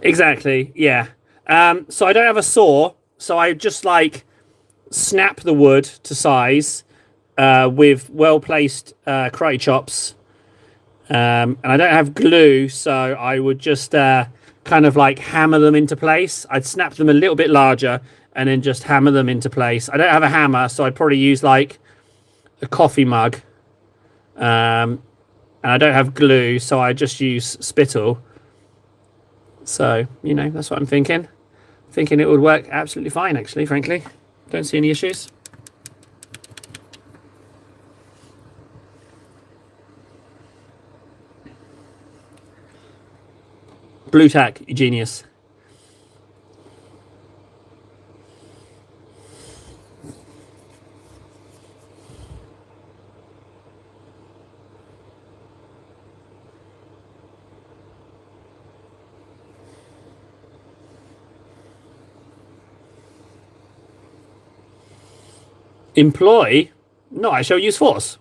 Exactly, yeah. So I don't have a saw, so I just, like, snap the wood to size with well-placed karate chops. And I don't have glue, so I would just kind of, like, hammer them into place. I'd snap them a little bit larger and then just hammer them into place. I don't have a hammer, so I'd probably use, like, a coffee mug. And I don't have glue, so I just use spittle. So, you know, that's what I'm thinking. Thinking it would work absolutely fine, actually, frankly. Don't see any issues. Blue tack, you genius. Employ? No, I shall use force.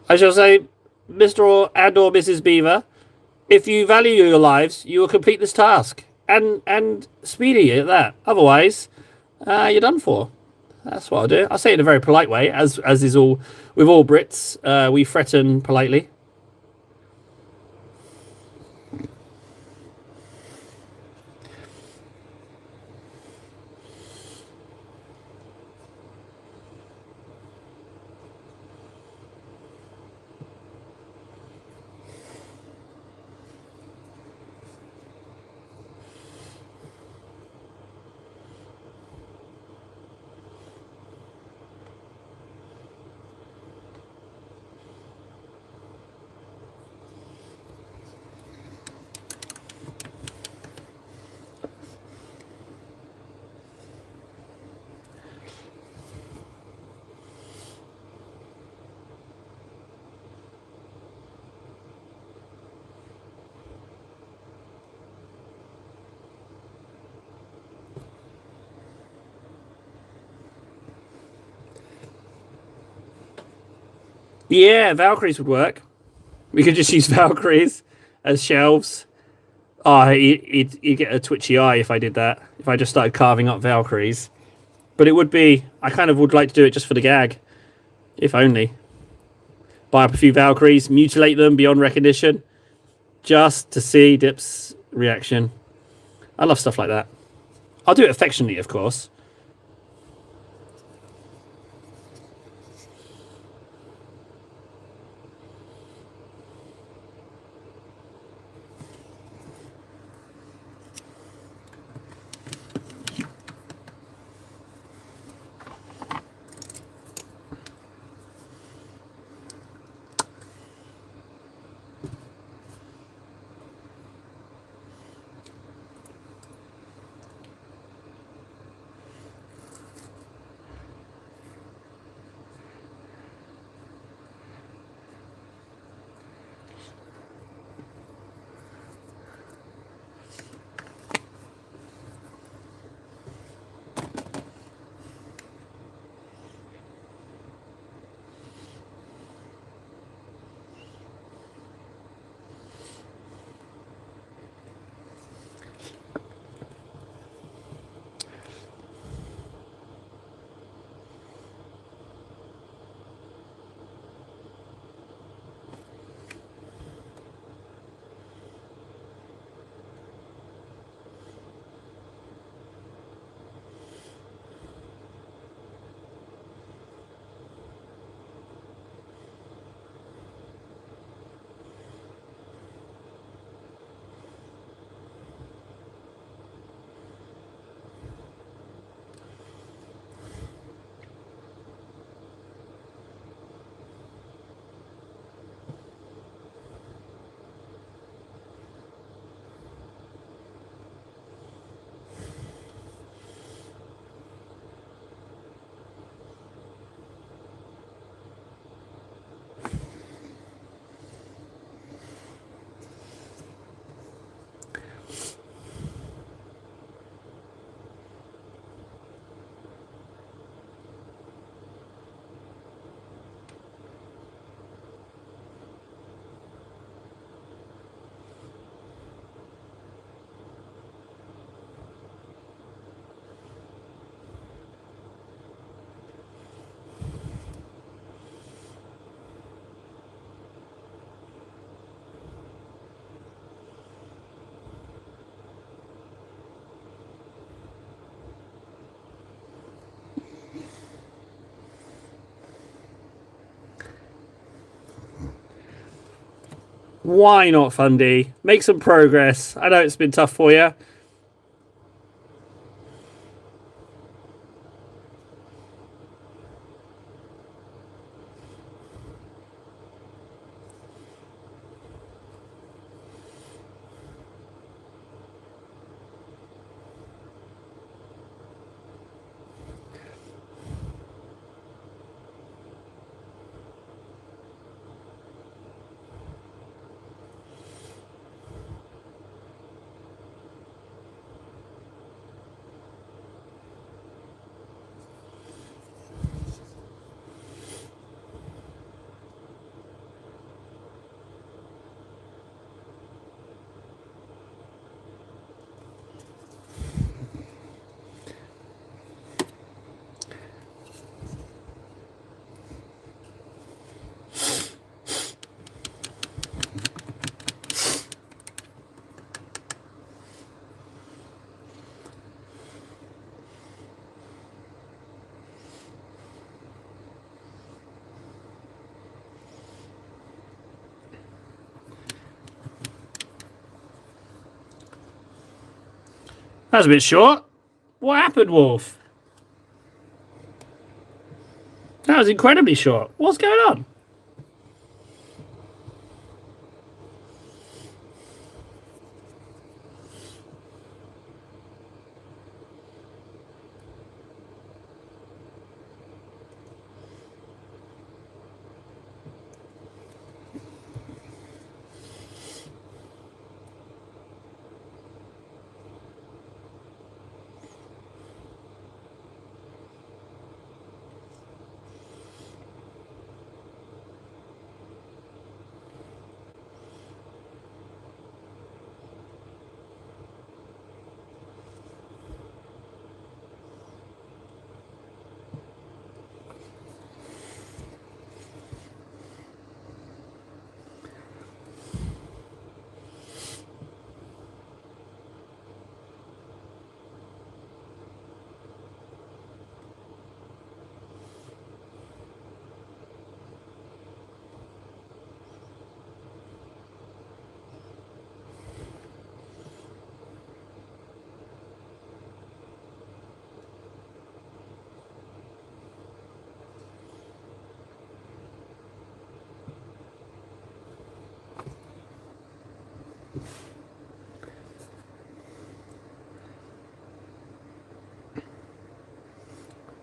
I shall say, Mr. or Mrs. Beaver, if you value your lives, you will complete this task. And speedy at that. Otherwise, you're done for. That's what I'll do. I'll say it in a very polite way, as is all with all Brits. We threaten politely. Yeah, Valkyries would work. We could just use Valkyries as shelves. Oh, you'd get a twitchy eye if I did that. If I just started carving up Valkyries. But it would be... I kind of would like to do it just for the gag. If only. Buy up a few Valkyries, mutilate them beyond recognition. Just to see Dip's reaction. I love stuff like that. I'll do it affectionately, of course. Why not, Fundy? Make some progress. I know it's been tough for you. That was a bit short. What happened, Wolf? That was incredibly short. What's going on?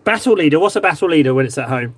Battle leader. What's a battle leader when it's at home?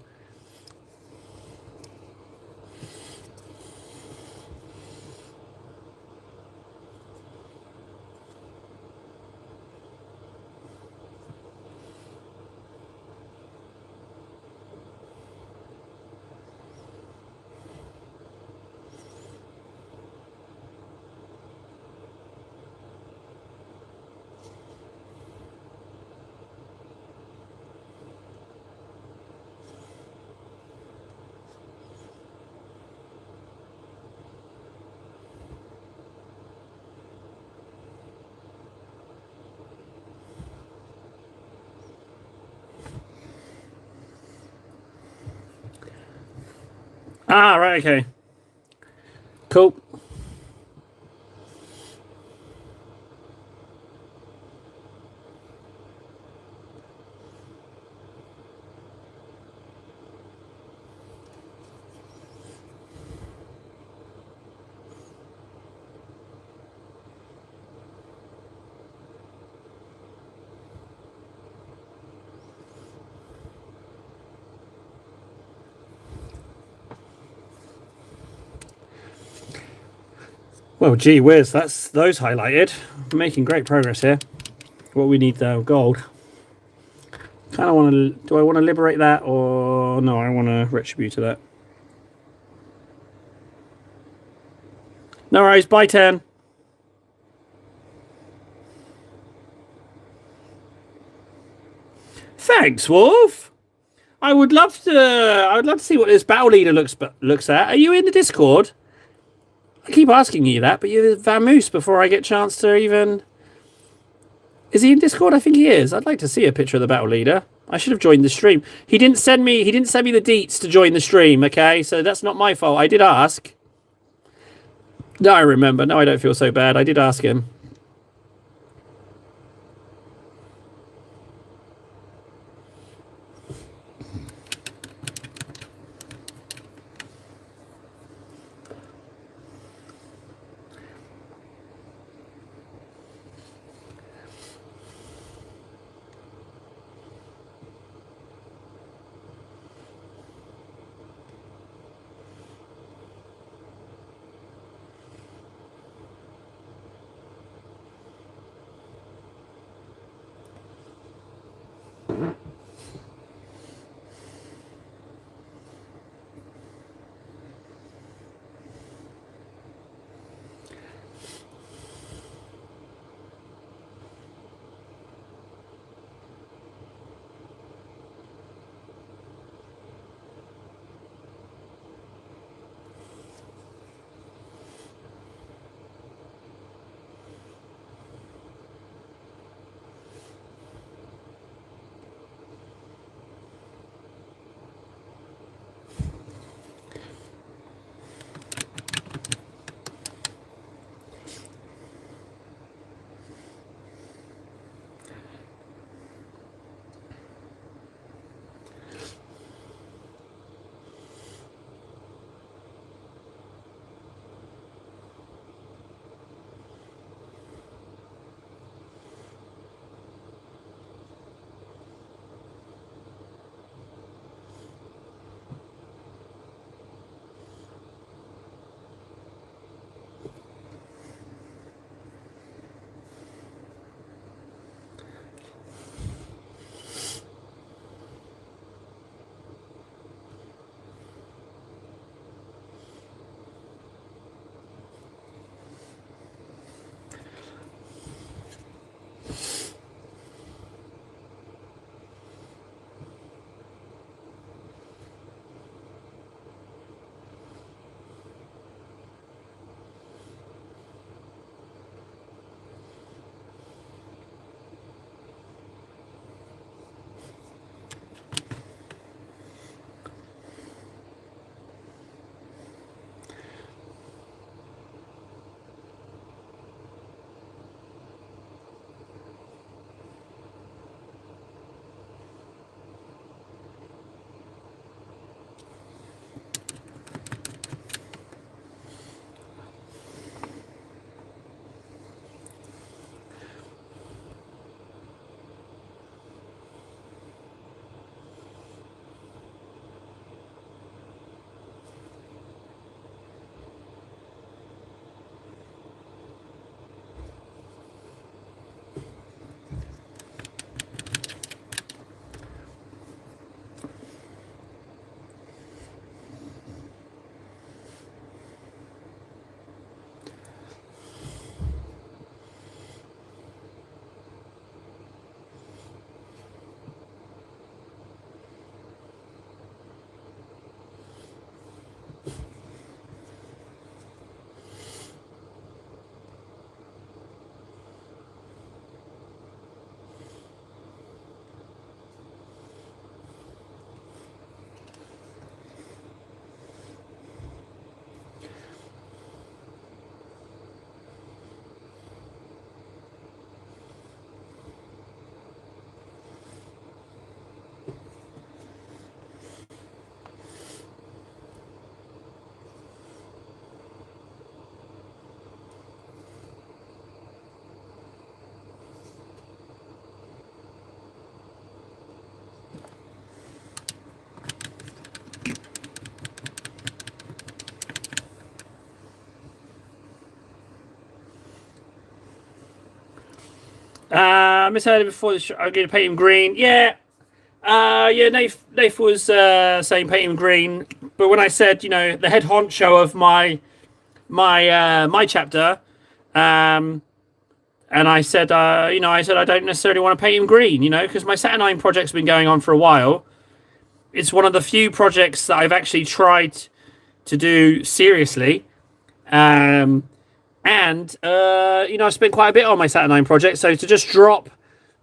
Ah, right, okay. Cool. Well, gee whiz, that's those highlighted. We're making great progress here. What we need though, gold. Kind of want to. Do I want to liberate that or no? I want to retribute to that. No worries. Bye, 10. Thanks, Wolf. I would love to. I would love to see what this battle leader looks at. Are you in the Discord? I keep asking you that, but you're vamoose before I get a chance to even. Is he in Discord? I think he is. I'd like to see a picture of the battle leader. I should have joined the stream. He didn't send me the deets to join the stream, okay? So that's not my fault. I did ask. No, I remember. No, I don't feel so bad. I did ask him. Misheard it before. I'm going to paint him green. Yeah, yeah. Nath was saying paint him green, but when I said, the head honcho of my chapter, um, and I said, I said I don't necessarily want to paint him green, because my Saturnine project's been going on for a while. It's one of the few projects that I've actually tried to do seriously. And I spent quite a bit on my Saturnine project, so to just drop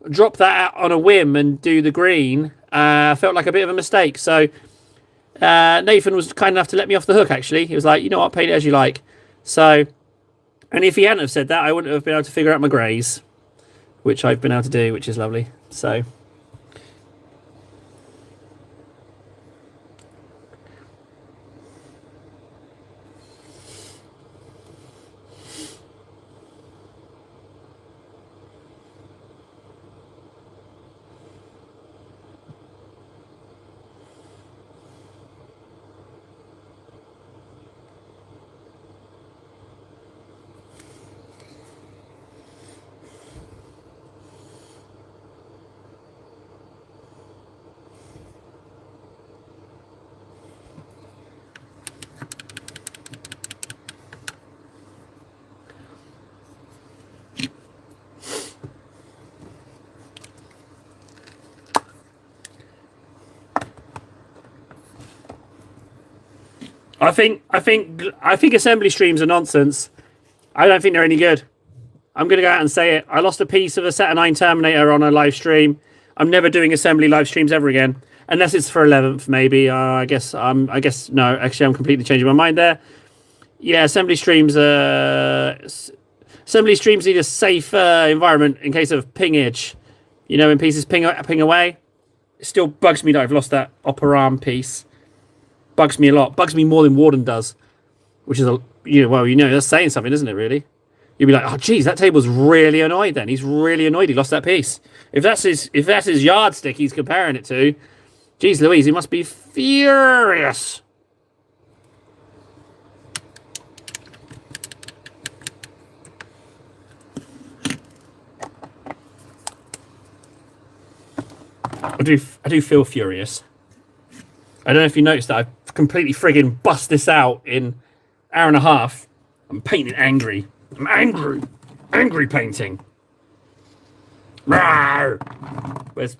that out on a whim and do the green felt like a bit of a mistake. So Nathan was kind enough to let me off the hook. Actually, he was like, "You know what, paint it as you like." So, and if he hadn't have said that, I wouldn't have been able to figure out my greys, which I've been able to do, which is lovely. So. I think assembly streams are nonsense. I don't think they're any good. I'm going to go out and say it. I lost a piece of a Saturnine Terminator on a live stream. I'm never doing assembly live streams ever again, unless it's for 11th maybe. I guess no. Actually, I'm completely changing my mind there. Yeah, assembly streams. Assembly streams need a safe environment in case of pingage. When pieces ping away. It still bugs me that I've lost that upper arm piece. Bugs me a lot. Bugs me more than Warden does, which is that's saying something, isn't it? Really, you'd be like, oh, geez, that table's really annoyed. Then he's really annoyed. He lost that piece. If that's his yardstick, he's comparing it to. Geez, Louise, he must be furious. I do feel furious. I don't know if you noticed that I've completely friggin' bust this out in an hour and a half. I'm painting angry. I'm angry. Angry painting. Rawr. Where's...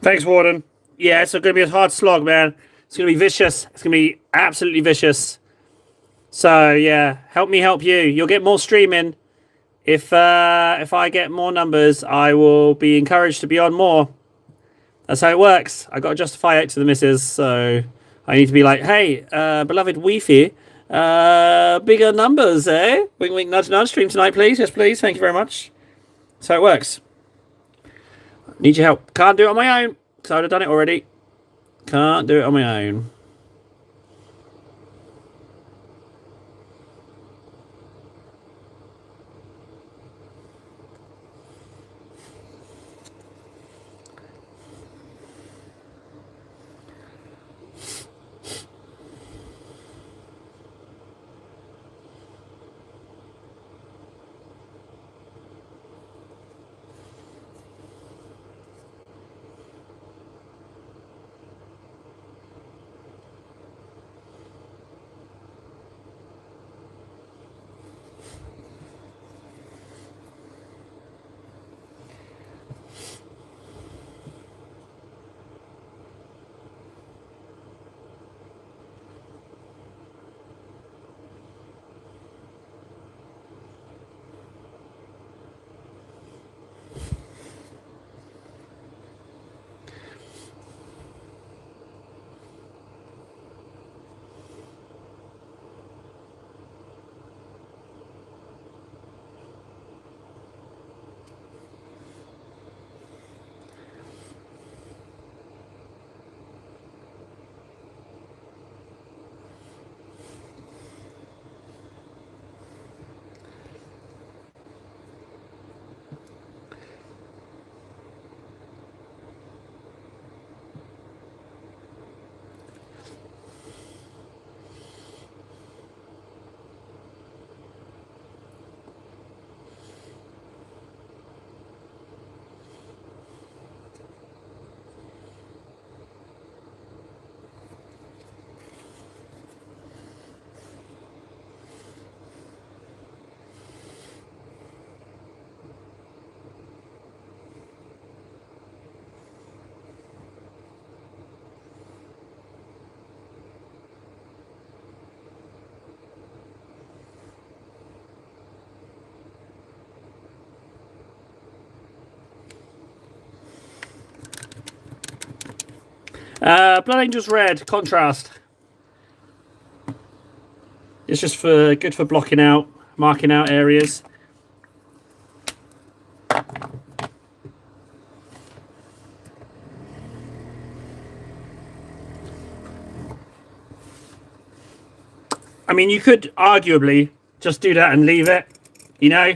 Thanks, Warden. Yeah, it's going to be a hard slog, man. It's going to be vicious. It's going to be absolutely vicious. So, yeah, help me help you. You'll get more streaming. If I get more numbers, I will be encouraged to be on more. That's how it works. I got to justify it to the missus, so I need to be like, hey, beloved Wi-Fi, bigger numbers, eh? Wink, wink, nudge, nudge. Stream tonight, please. Yes, please. Thank you very much. That's how it works. Need your help. Can't do it on my own, because I would have done it already. Can't do it on my own. Blood Angels Red, contrast. It's just good for blocking out, marking out areas. I mean, you could arguably just do that and leave it, you know?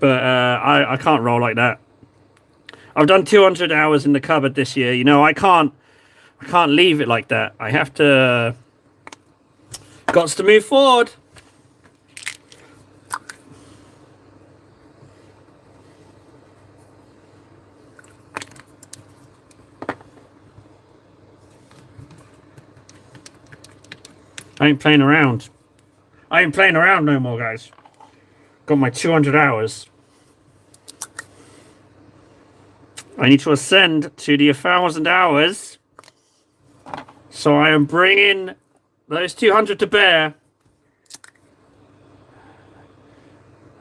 But I can't roll like that. I've done 200 hours in the cupboard this year. You know, I can't leave it like that. I have to... Gots to move forward. I ain't playing around. I ain't playing around no more, guys. Got my 200 hours. I need to ascend to the 1,000 hours. So I am bringing those 200 to bear.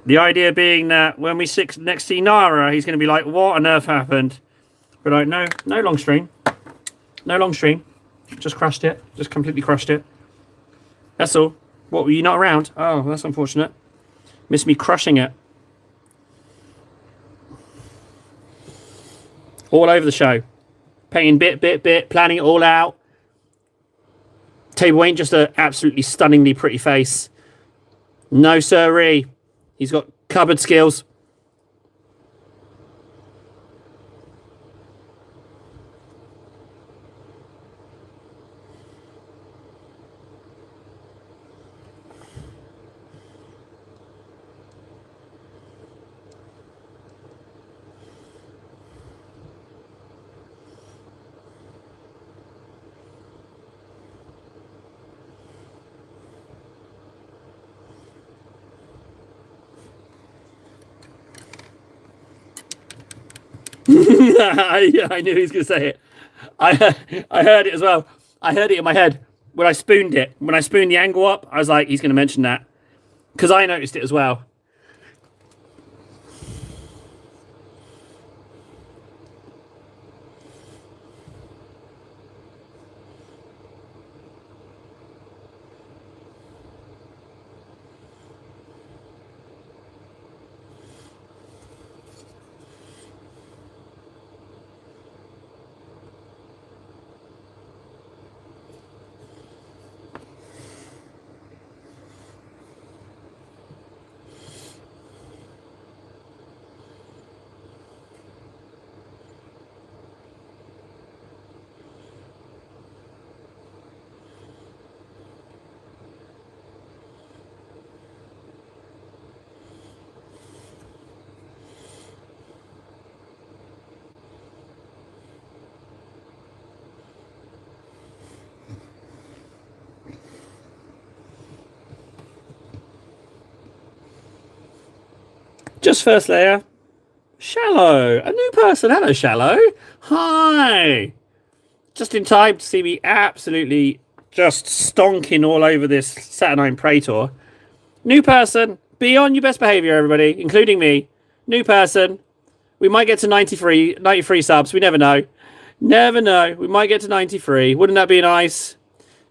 The idea being that when we sit next to Nara, he's going to be like, what on earth happened? We're like, no long stream. No long stream. Just crushed it. Just completely crushed it. That's all. What, were you not around? Oh, that's unfortunate. Missed me crushing it. All over the show. Painting bit, planning it all out. Table ain't just an absolutely stunningly pretty face. No siree. He's got cupboard skills. I knew he was going to say it. I heard it as well. I heard it in my head when I spooned it. When I spooned the angle up, I was like, he's going to mention that because I noticed it as well. Just first layer. Shallow. A new person. Hello, Shallow. Hi. Just in time to see me absolutely just stonking all over this Saturnine Praetor. New person. Be on your best behavior, everybody, including me. New person. We might get to 93 subs. We never know. Never know. We might get to 93. Wouldn't that be nice?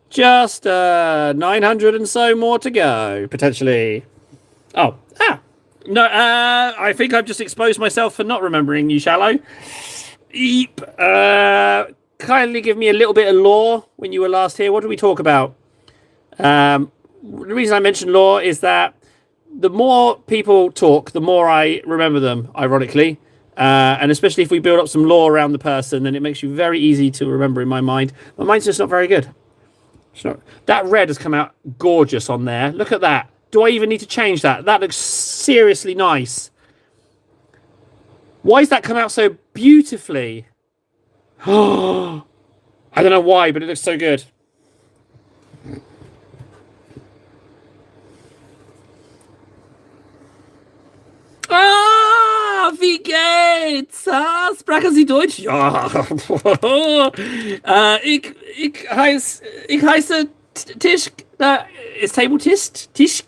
Just 900 and so more to go, potentially. Oh, no, I think I've just exposed myself for not remembering you, Shallow. Eep. Kindly give me a little bit of lore when you were last here. What did we talk about? The reason I mentioned lore is that the more people talk, the more I remember them, ironically. And especially if we build up some lore around the person, then it makes you very easy to remember in my mind. My mind's just not very good. That red has come out gorgeous on there. Look at that. Do I even need to change that? That looks seriously nice. Why has that come out so beautifully? I don't know why, but it looks so good. Ah, wie geht's? Sprechen Sie Deutsch? Ja. Ich heiße Tisch. Is table Tisch?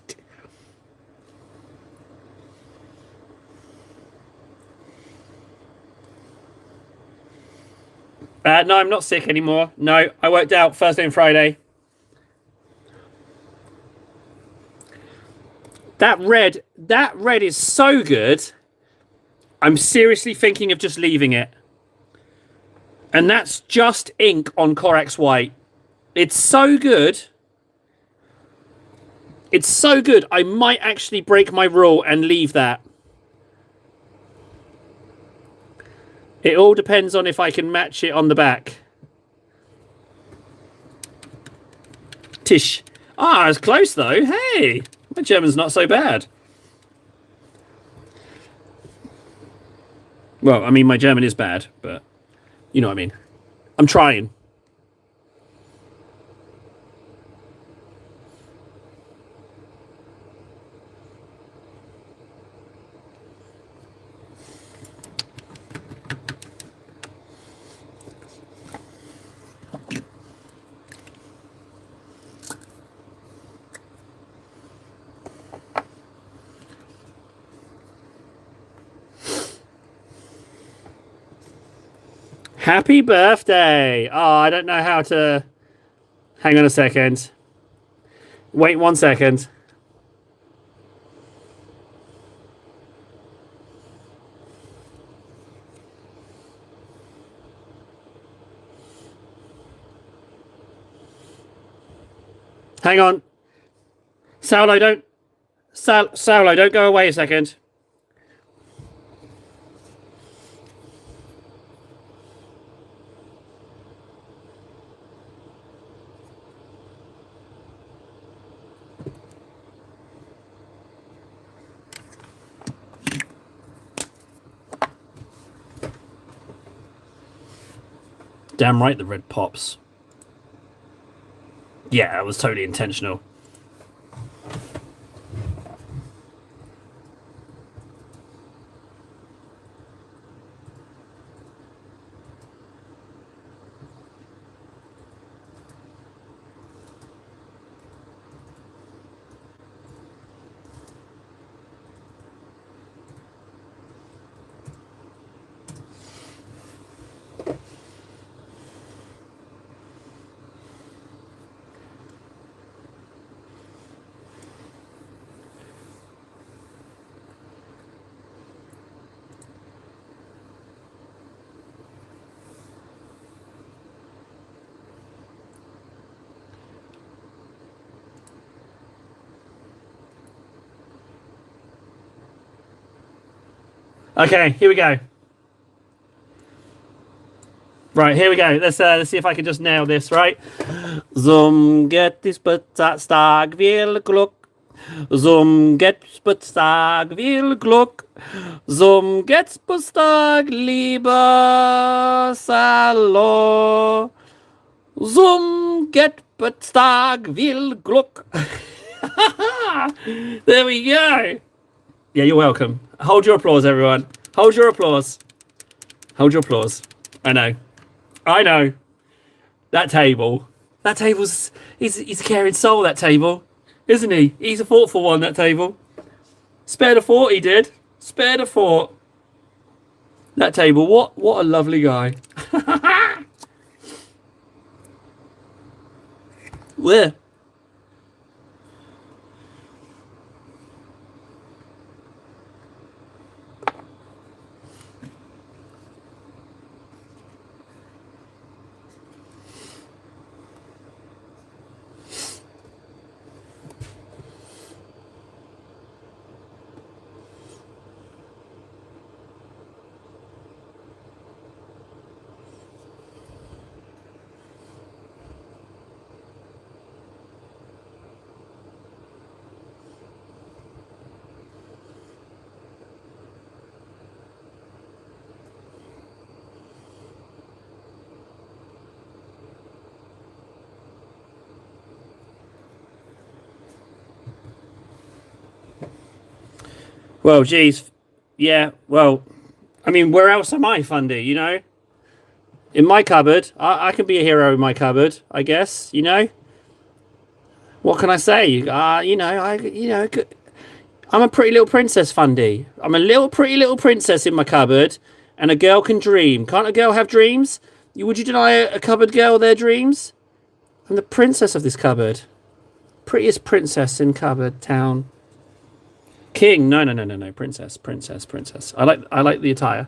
No, I'm not sick anymore. No, I worked out Thursday and Friday. That red is so good. I'm seriously thinking of just leaving it. And that's just ink on Corax White. It's so good. It's so good. I might actually break my rule and leave that. It all depends on if I can match it on the back. Tish. Ah, it's close though. Hey, my German's not so bad. Well, I mean, my German is bad, but you know what I mean. I'm trying. Happy birthday! Oh, I don't know how to... Hang on a second. Wait 1 second. Hang on. Saulo, don't... Saulo, don't go away a second. Damn right the red pops. Yeah, it was totally intentional. Okay, here we go. Right, here we go. Let's see if I can just nail this, right? Zum get this Stag will Gluck. Zum get Stag will Gluck. Zum get Stag lieber Salo. Zum get Stag will Gluck. There we go. Yeah, you're welcome. Hold your applause, everyone. Hold your applause. Hold your applause. I know. I know. That table. That table's... He's a caring soul, that table. Isn't he? He's a thoughtful one, that table. Spare the thought, he did. Spare the thought. That table. What a lovely guy. Where? Well, geez. Yeah, well, I mean, where else am I, Fundy, you know? In my cupboard. I can be a hero in my cupboard, I guess, you know? What can I say? I'm a pretty little princess, Fundy. I'm a pretty little princess in my cupboard, and a girl can dream. Can't a girl have dreams? Would you deny a cupboard girl their dreams? I'm the princess of this cupboard. Prettiest princess in cupboard town. King. No. Princess. I like the attire.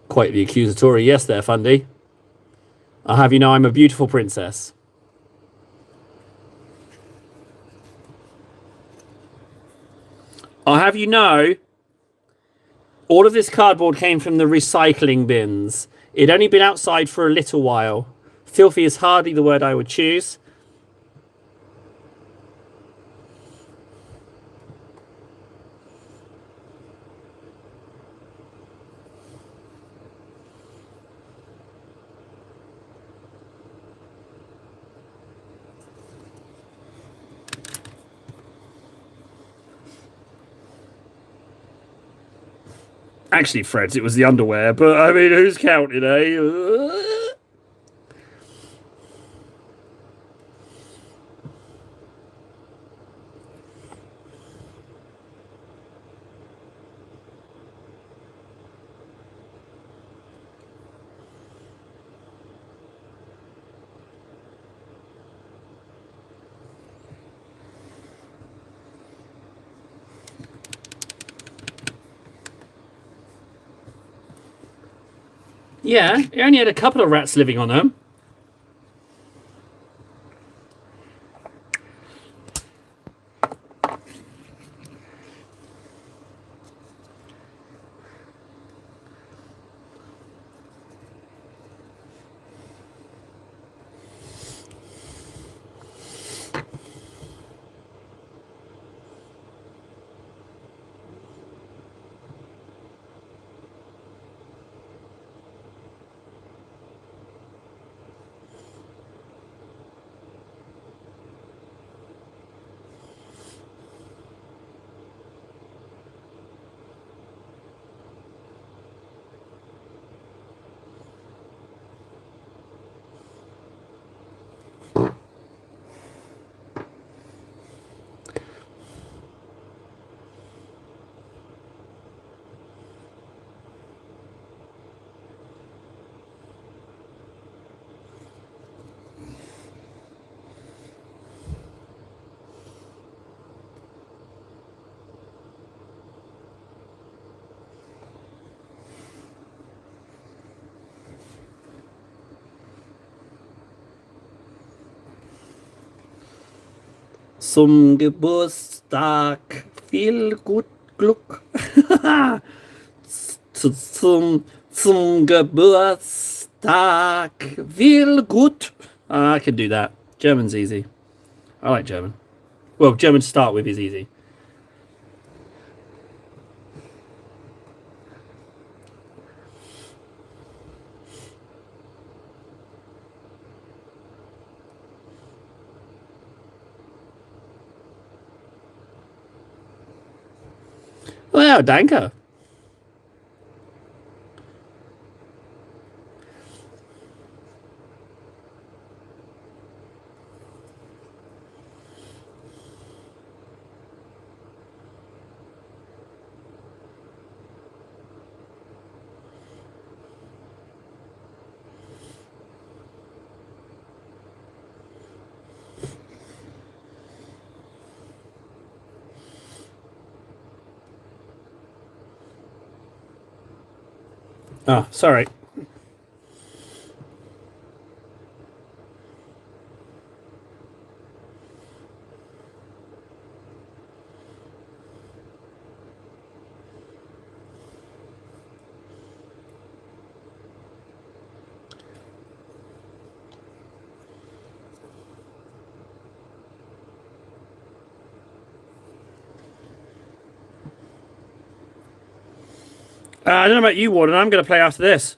Quite the accusatory yes there, Fundy. I'll have you know I'm a beautiful princess. I'll have you know all of this cardboard came from the recycling bins. It'd only been outside for a little while. Filthy is hardly the word I would choose. Actually, Fred, it was the underwear, but I mean, who's counting, eh? Yeah, he only had a couple of rats living on them. Zum Geburtstag viel gut Glück. Zum Geburtstag viel gut. I can do that. German's easy. I like German. Well, German to start with is easy. Well, danke. Oh, sorry. I don't know about you, Warden. I'm going to play after this.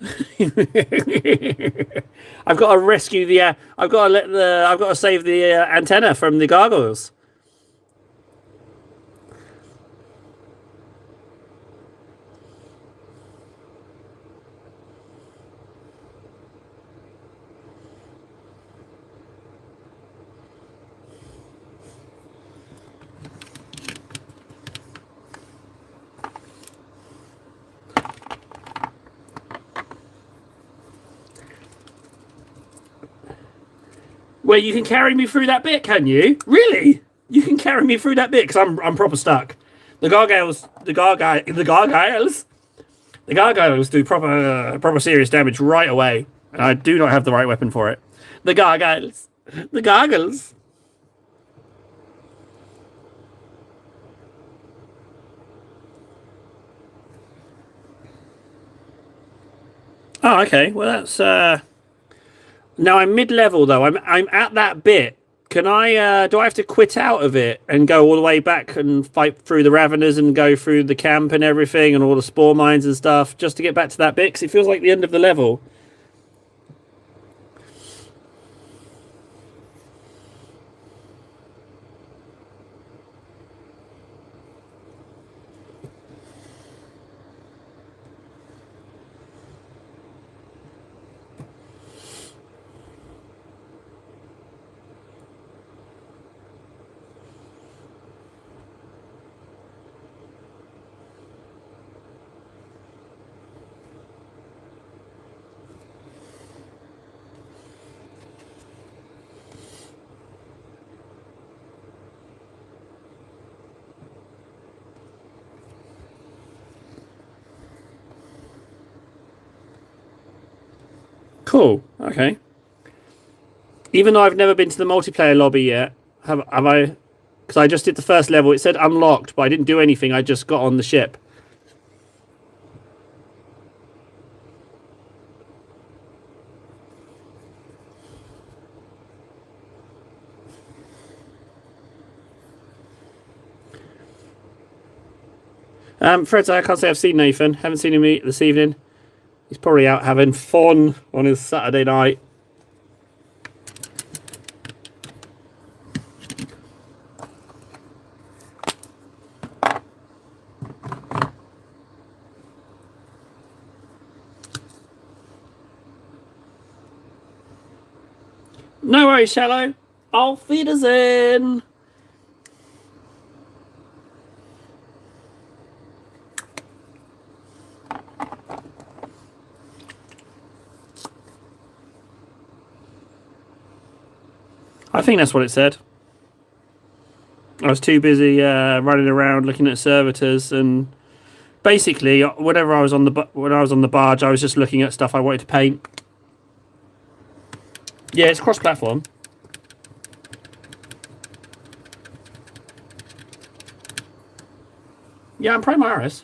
I've got to rescue the. I've got to let the. I've got to save the antenna from the gargoyles. Well, you can carry me through that bit, can you? Really? You can carry me through that bit because I'm proper stuck. The gargoyles do proper serious damage right away, and I do not have the right weapon for it. The gargoyles. Oh, okay. Well, that's now I'm mid-level though. I'm at that bit. Can I? Do I have to quit out of it and go all the way back and fight through the Raveners and go through the camp and everything and all the spore mines and stuff just to get back to that bit? Because it feels like the end of the level. Cool. Okay. Even though I've never been to the multiplayer lobby yet, have I? Because I just did the first level. It said unlocked, but I didn't do anything. I just got on the ship. Fred, I can't say I've seen Nathan. Haven't seen him this evening. He's probably out having fun on his Saturday night. No worries, Shallow. Auf Wiedersehen. I think that's what it said. I was too busy running around looking at servitors, and basically, whenever I was on the barge, I was just looking at stuff I wanted to paint. Yeah, it's cross-platform. Yeah, I'm Primaris.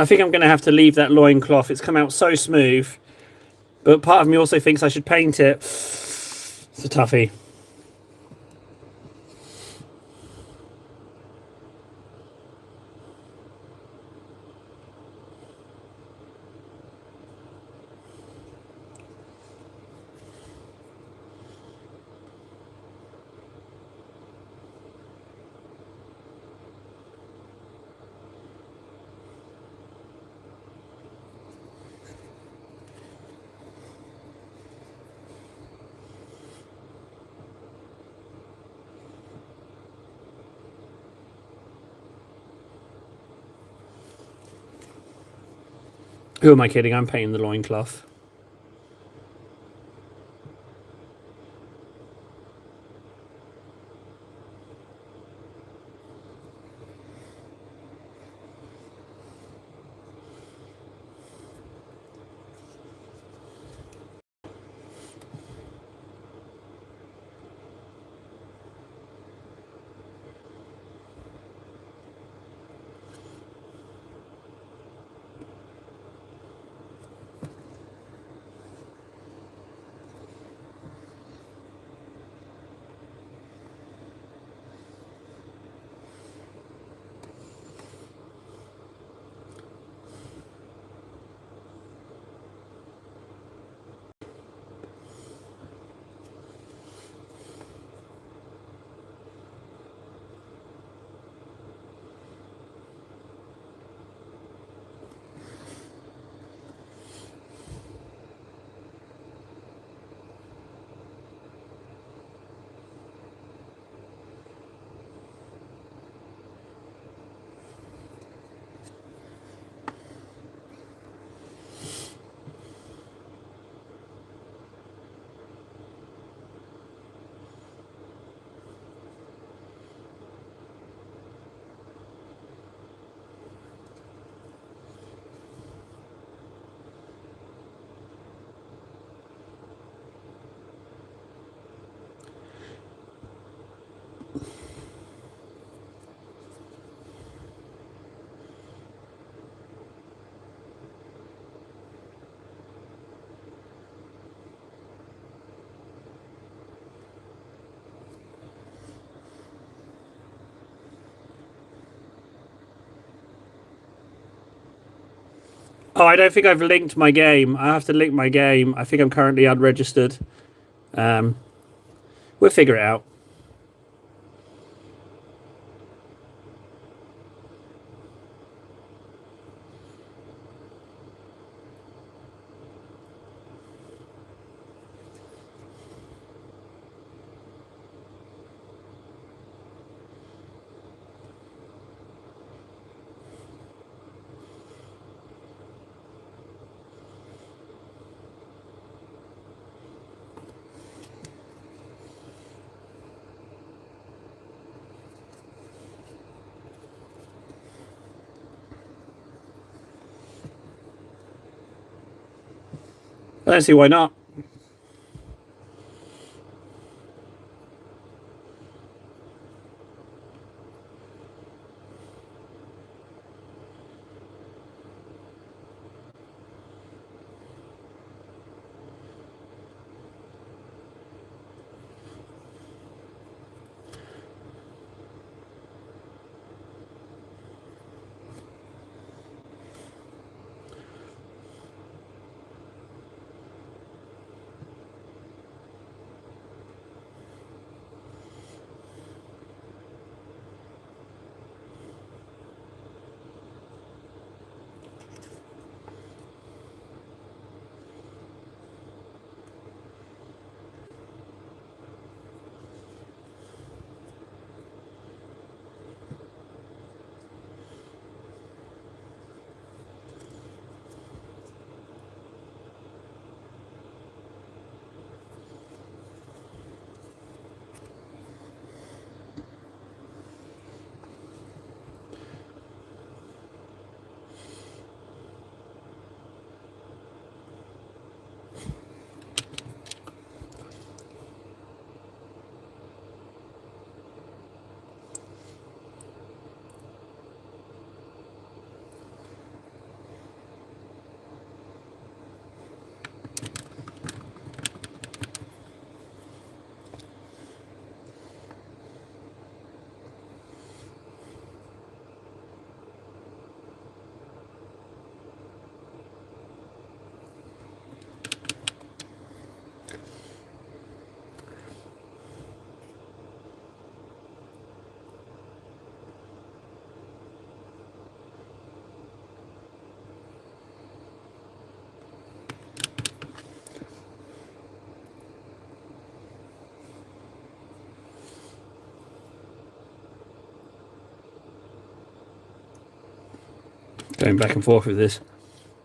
I think I'm going to have to leave that loincloth. It's come out so smooth. But part of me also thinks I should paint it. It's a toughie. Who am I kidding? I'm painting the loincloth. Oh, I don't think I've linked my game. I have to link my game. I think I'm currently unregistered. Um, we'll figure it out. I don't see why not. Going back and forth with this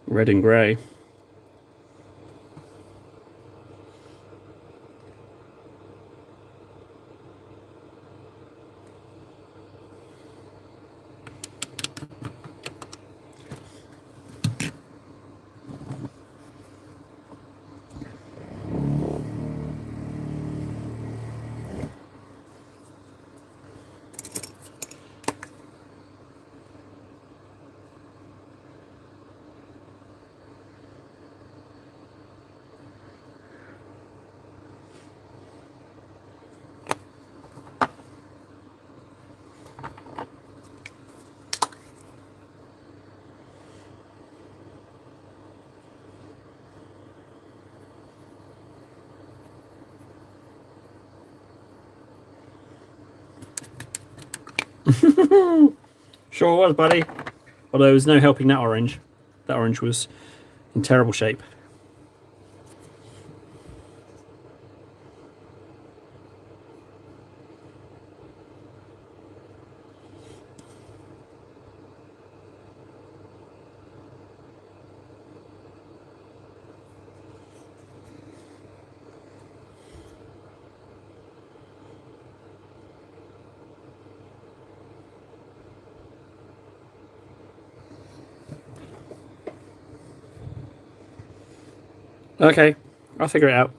red and grey. Sure was, buddy. Although there was no helping that orange. That orange was in terrible shape. Okay, I'll figure it out.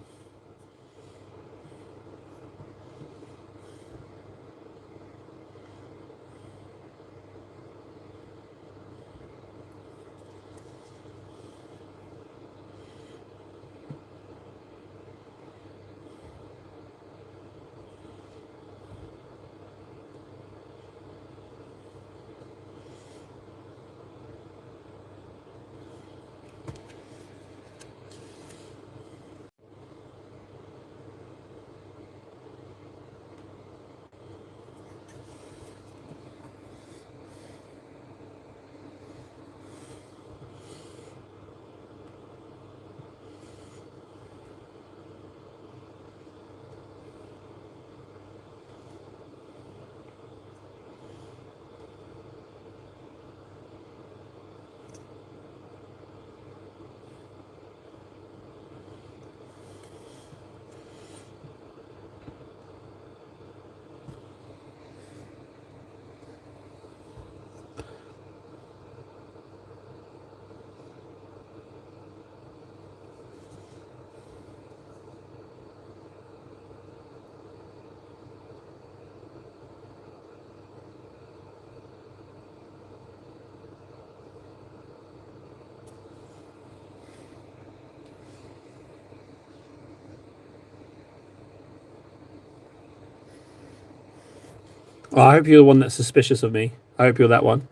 Oh, I hope you're the one that's suspicious of me. I hope you're that one.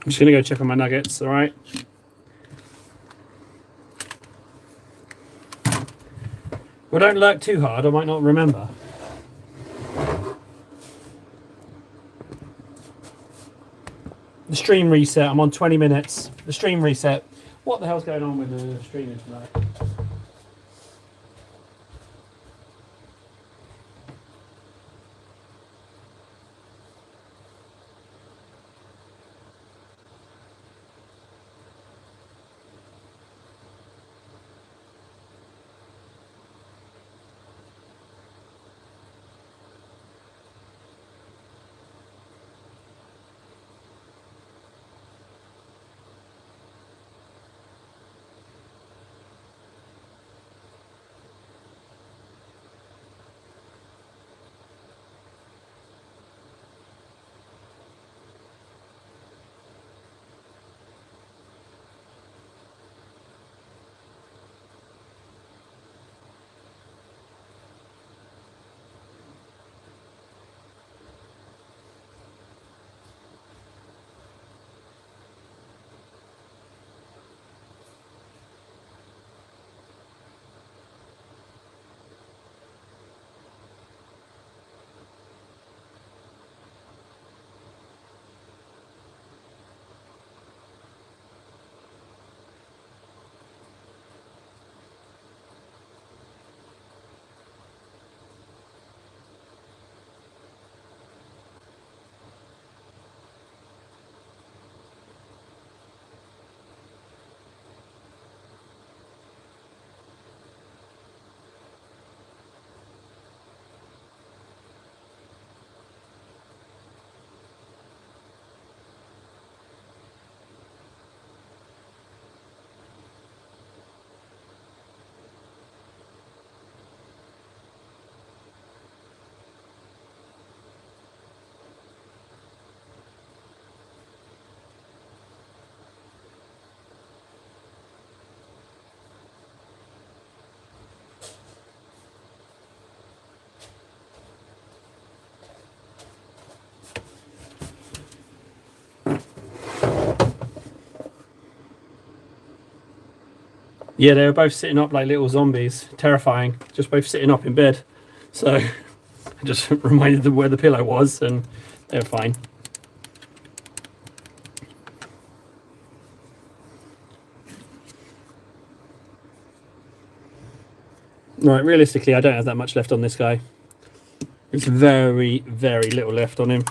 just going to go check on my nuggets, all right? Well, don't lurk too hard, I might not remember. The stream reset, I'm on 20 minutes. The stream reset. What the hell's going on with the streaming tonight? Yeah, they were both sitting up like little zombies. Terrifying. Just both sitting up in bed. So I just reminded them where the pillow was and they were fine. Right, realistically, I don't have that much left on this guy. There's very, very little left on him.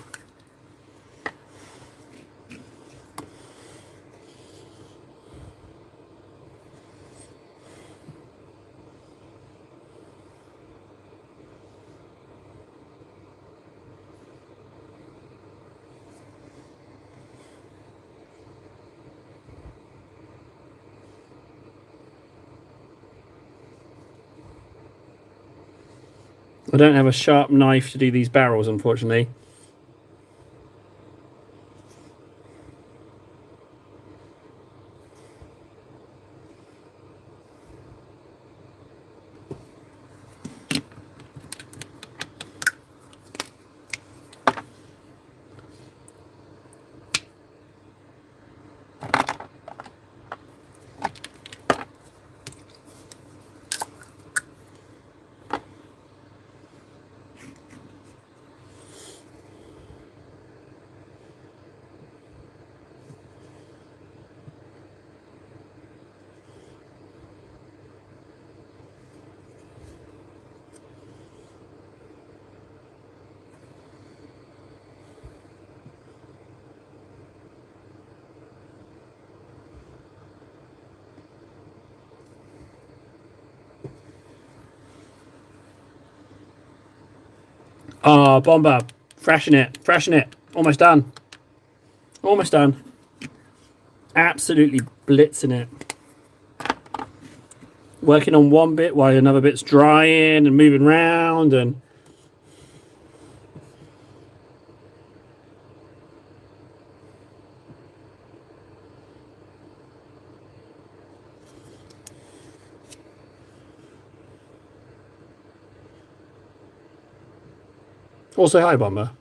I don't have a sharp knife to do these barrels, unfortunately. Oh, Bomber. Freshen it. Freshen it. Almost done. Almost done. Absolutely blitzing it. Working on one bit while another bit's drying and moving around and... Also, hi, Bomber.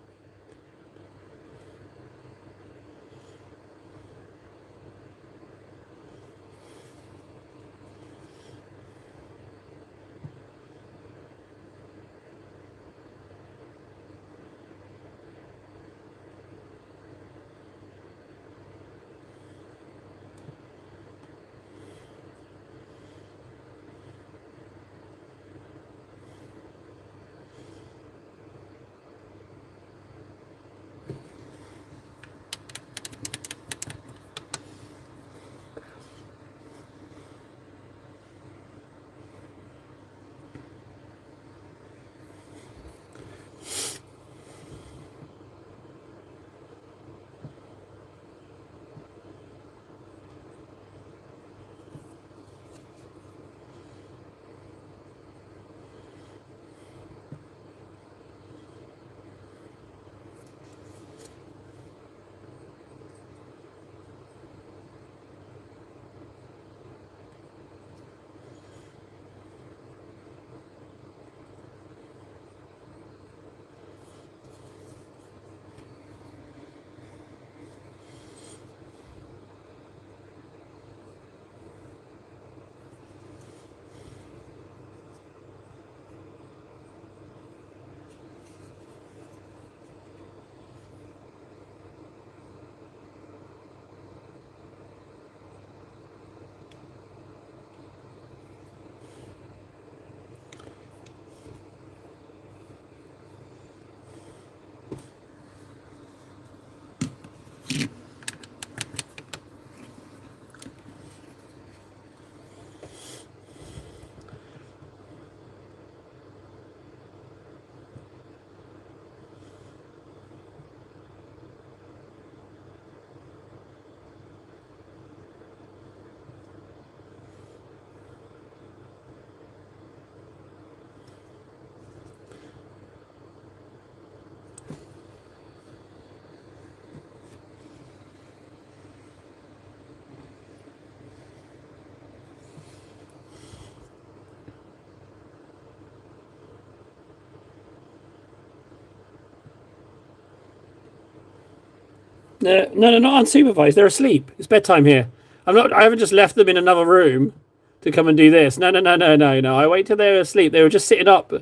No, no, no, not unsupervised. They're asleep. It's bedtime here. I'm not. I haven't just left them in another room to come and do this. No, no, no, no, no, no. I wait till they were asleep. They were just sitting up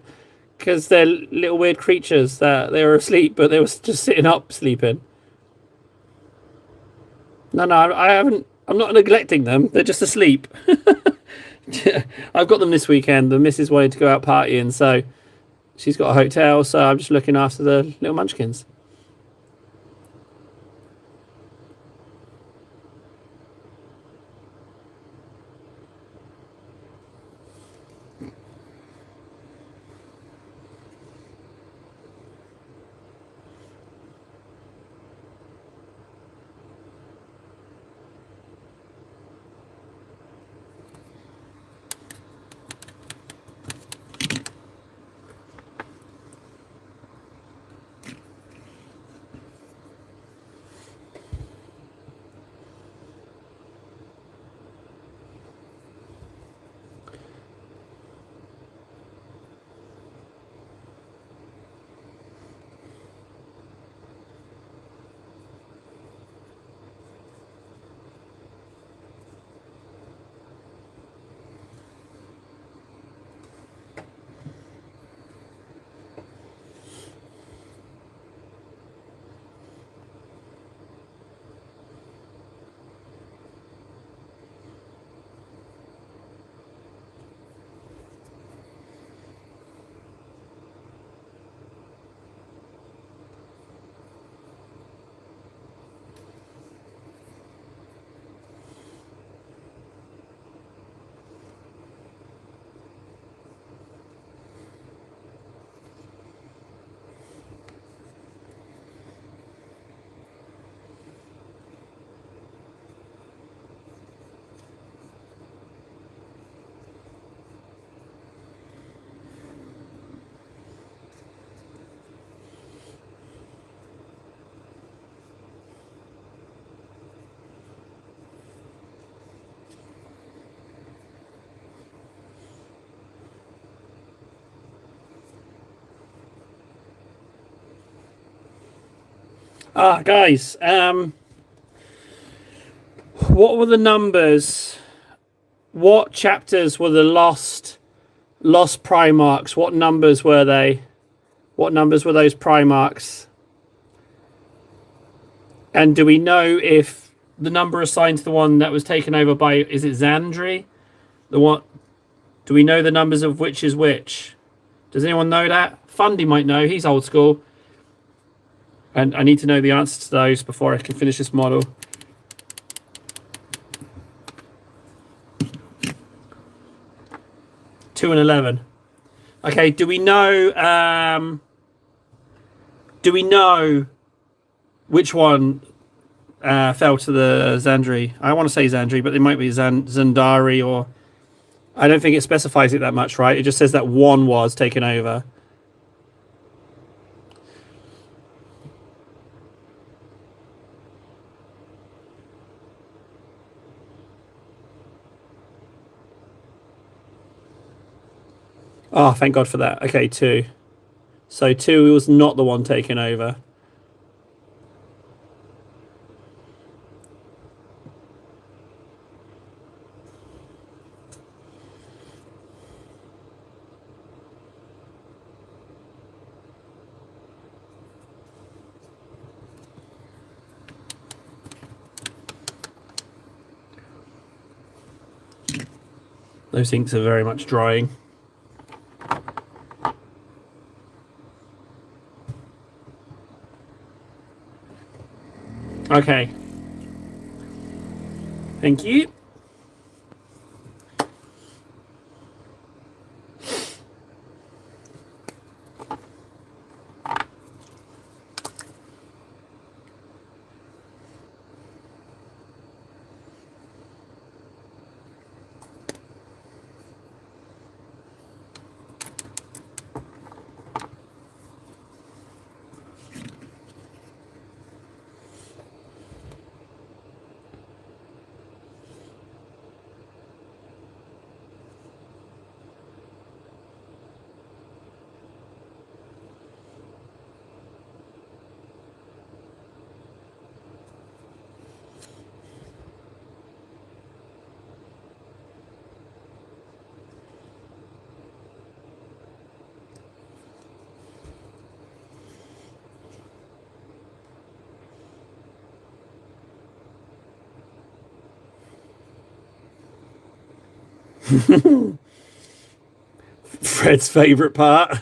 because they're little weird creatures that they were asleep, but they were just sitting up sleeping. No, no, I haven't. I'm not neglecting them. They're just asleep. I've got them this weekend. The missus wanted to go out partying, so she's got a hotel. So I'm just looking after the little munchkins. Guys, what were the numbers? What chapters were the lost Primarchs? What numbers were they? What numbers were those Primarchs? And do we know if the number assigned to the one that was taken over by, is it Zandri? The what? Do we know the numbers of which is which? Does anyone know that? Fundy might know. He's old school. And I need to know the answer to those before I can finish this model. Two and 11. Okay, do we know which one fell to the Zandri? I want to say Zandri, but it might be Zandari, or I don't think it specifies it that much, right? It just says that one was taken over. Oh, thank God for that. Okay, 2. So 2 was not the one taken over. Those inks are very much drying. Okay. Thank you. Fred's favourite part.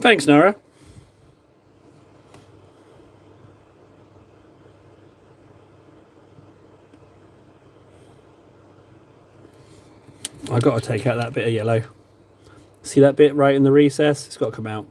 Thanks, Nora. I got to take out that bit of yellow. See that bit right in the recess? It's got to come out.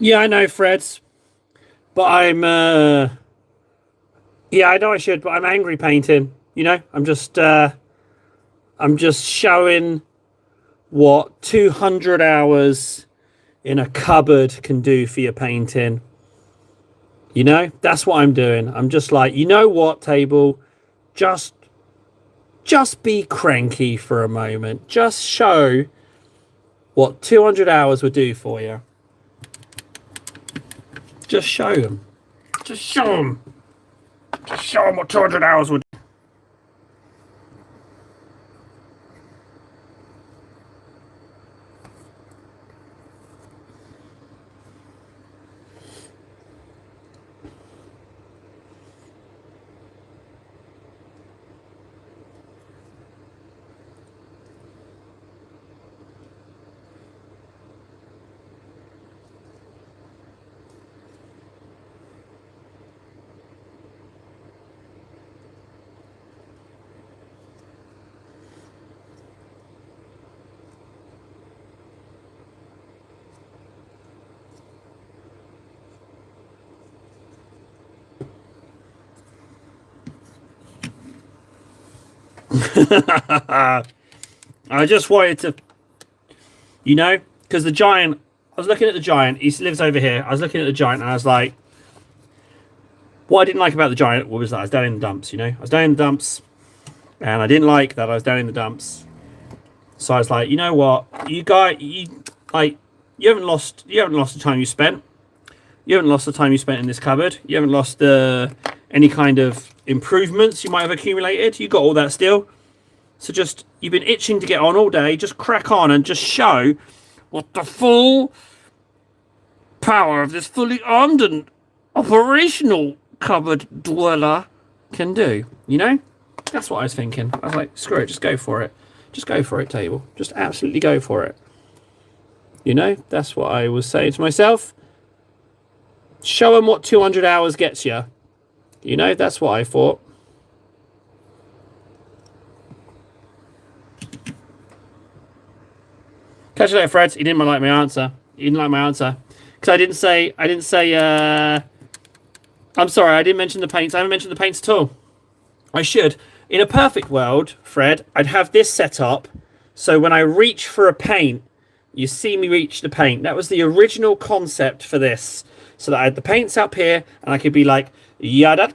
Yeah, I know, Freds, but yeah, I know I should, but I'm angry painting. You know, I'm just showing what 200 hours in a cupboard can do for your painting. You know, that's what I'm doing. I'm just like, you know what, table, just just be cranky for a moment. Just show what 200 hours would do for you. Just show them. Just show them. Just show them what 200 hours would do. I just wanted to, you know, because the giant, I was looking at the giant, he lives over here. I was looking at the giant and I was like, what I didn't like about the giant was that I was down in the dumps, you know? I was down in the dumps and I didn't like that I was down in the dumps. So I was like, you know what? You haven't lost the time you spent. You haven't lost the time you spent in this cupboard. You haven't lost any kind of improvements you might have accumulated. You got all that still. So just, you've been itching to get on all day. Just crack on and just show what the full power of this fully armed and operational cupboard dweller can do. You know? That's what I was thinking. I was like, screw it, just go for it. Just go for it, table. Just absolutely go for it. You know? That's what I was saying to myself. Show them what 200 hours gets you. You know? That's what I thought. Catch you later, Fred. He didn't like my answer. He didn't like my answer. Because I didn't say, I'm sorry, I didn't mention the paints. I haven't mentioned the paints at all. I should. In a perfect world, Fred, I'd have this set up so when I reach for a paint, you see me reach the paint. That was the original concept for this. So that I had the paints up here and I could be like, yada,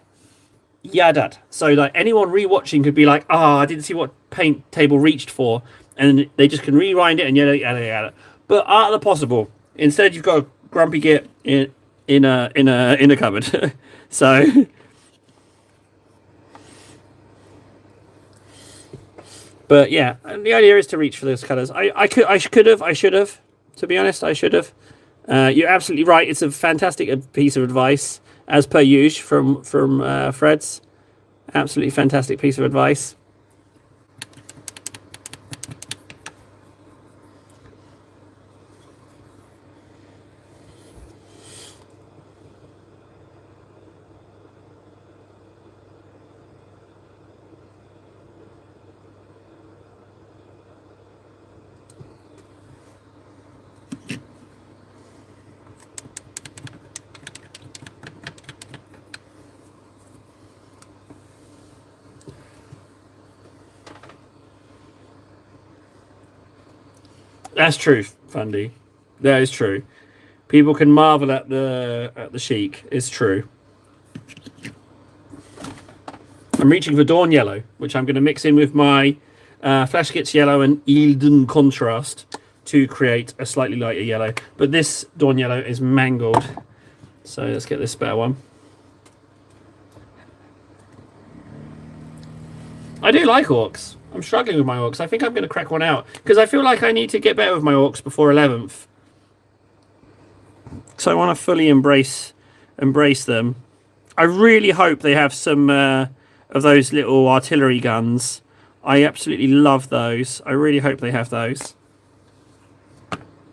yada. So like anyone rewatching could be like, I didn't see what paint table reached for. And they just can rewind it and yada, yada, yada. But art of the possible. Instead, you've got a grumpy git in a cupboard. So... But yeah, the idea is to reach for those colours. I should have. To be honest, I should have. You're absolutely right. It's a fantastic piece of advice, as per usual from Fred's. Absolutely fantastic piece of advice. That's true, Fundy. That is true. People can marvel at the chic. It's true. I'm reaching for Dawn Yellow, which I'm going to mix in with my Flash Kits Yellow and Eildon Contrast to create a slightly lighter yellow. But this Dawn Yellow is mangled. So let's get this better one. I do like orcs. I'm struggling with my orcs. I think I'm going to crack one out because I feel like I need to get better with my orcs before 11th. So I want to fully embrace them. I really hope they have some of those little artillery guns. I absolutely love those. I really hope they have those.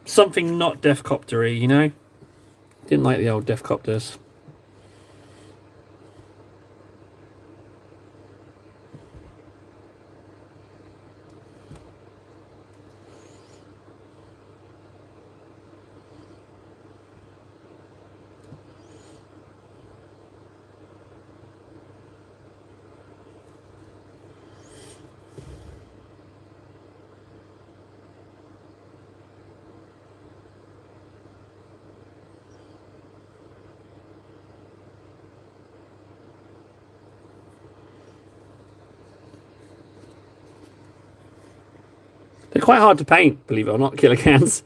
Something not Defcoptery, you know? Didn't like the old Defcopters. They're quite hard to paint, believe it or not, killer cans.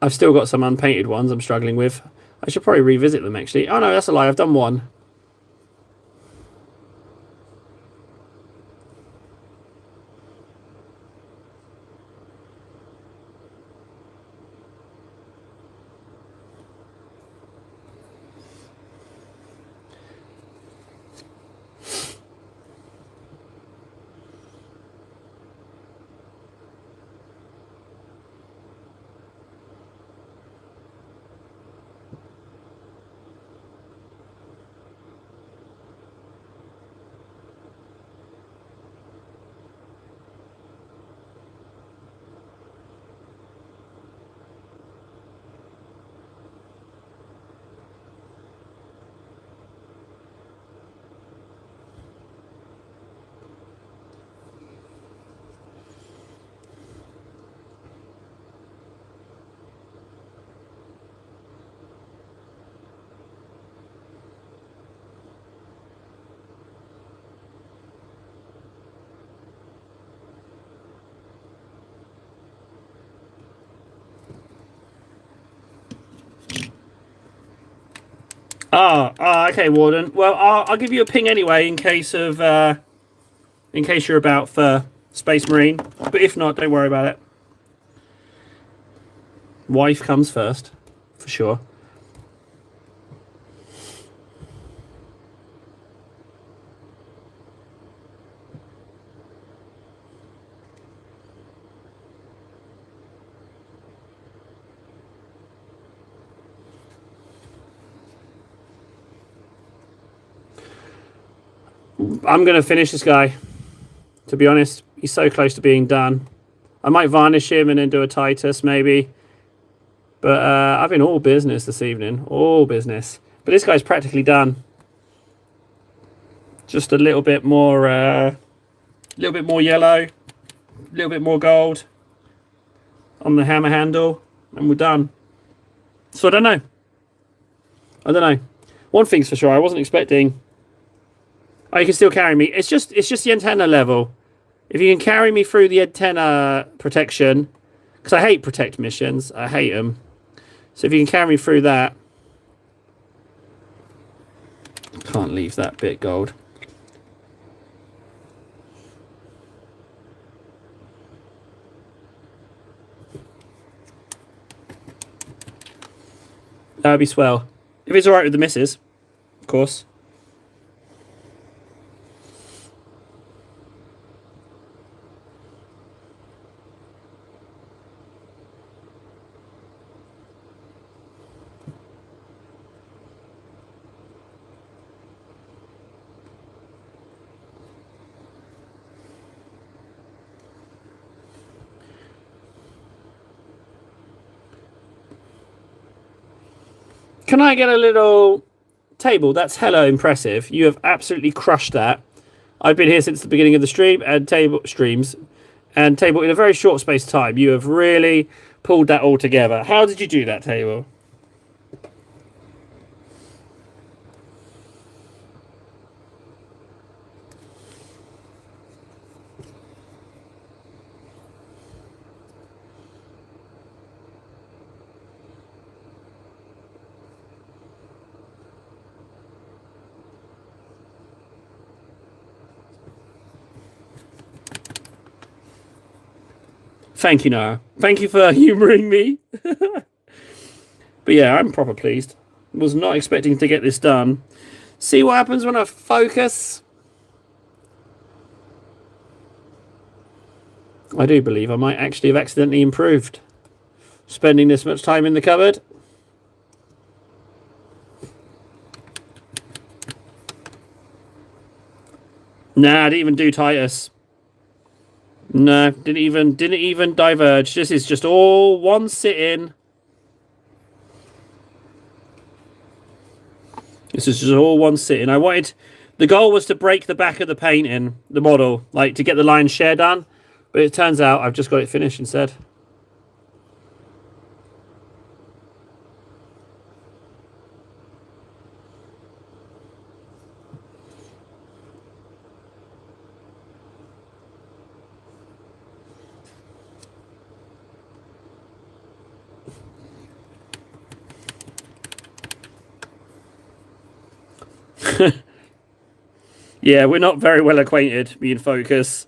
I've still got some unpainted ones I'm struggling with. I should probably revisit them, actually. Oh, no, that's a lie. I've done one. Okay, Warden. Well, I'll give you a ping anyway in case you're about for Space Marine. But if not, don't worry about it. Wife comes first, for sure. I'm going to finish this guy. To be honest, he's so close to being done. I might varnish him and then do a Titus, maybe. But I've been all business this evening. All business. But this guy's practically done. Just a little bit more yellow. A little bit more gold on the hammer handle. And we're done. So I don't know. One thing's for sure, I wasn't expecting... Oh, you can still carry me. It's just the antenna level. If you can carry me through the antenna protection, because I hate protect missions. I hate them. So if you can carry me through that. Can't leave that bit gold. That would be swell. If it's alright with the missus, of course. Can I get a little table? That's hella impressive. You have absolutely crushed that. I've been here since the beginning of the stream and table streams and table in a very short space of time. You have really pulled that all together. How did you do that, table? Thank you, Noah. Thank you for humouring me. But yeah, I'm proper pleased. Was not expecting to get this done. See what happens when I focus. I do believe I might actually have accidentally improved. Spending this much time in the cupboard. Nah, I didn't even do Titus. No, didn't even diverge. This is just all one sitting. This is just all one sitting. The goal was to break the back of the painting, the model, like to get the lion's share done. But it turns out I've just got it finished instead. Yeah, we're not very well acquainted, me and Focus.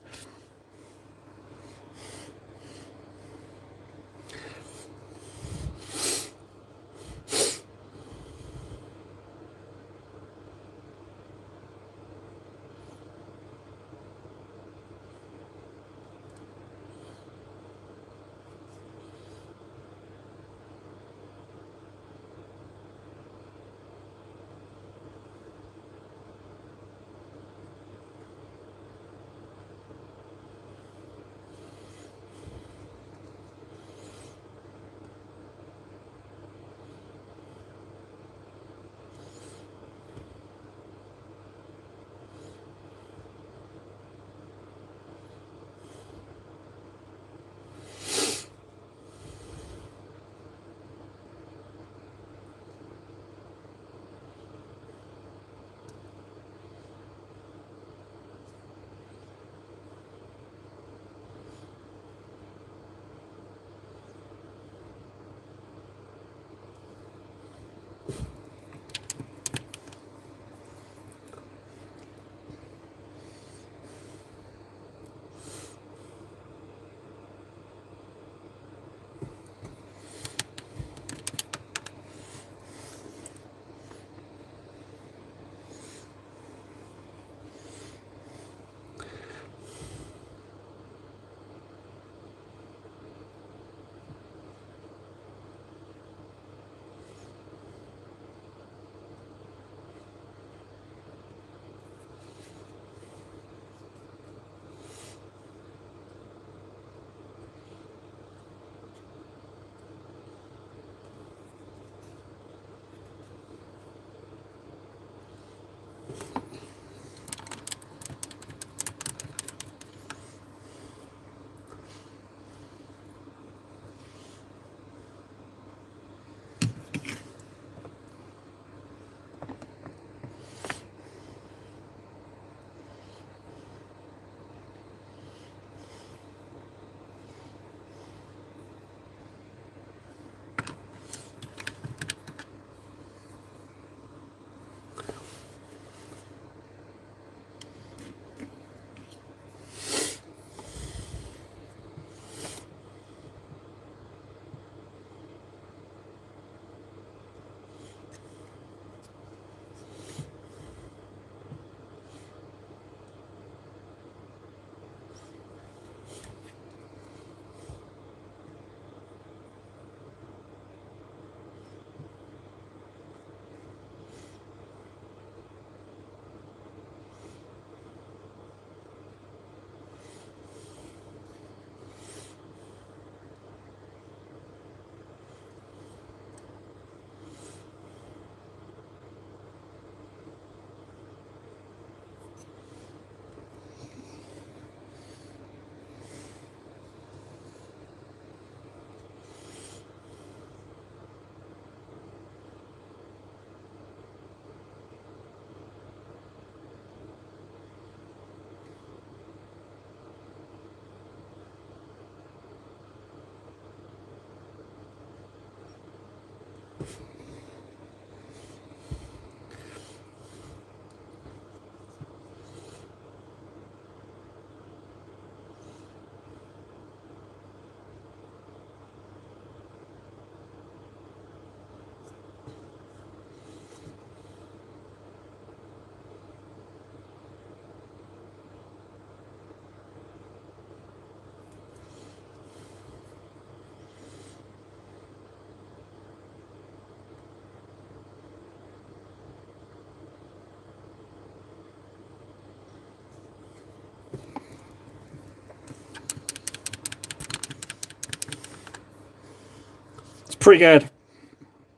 It's pretty good.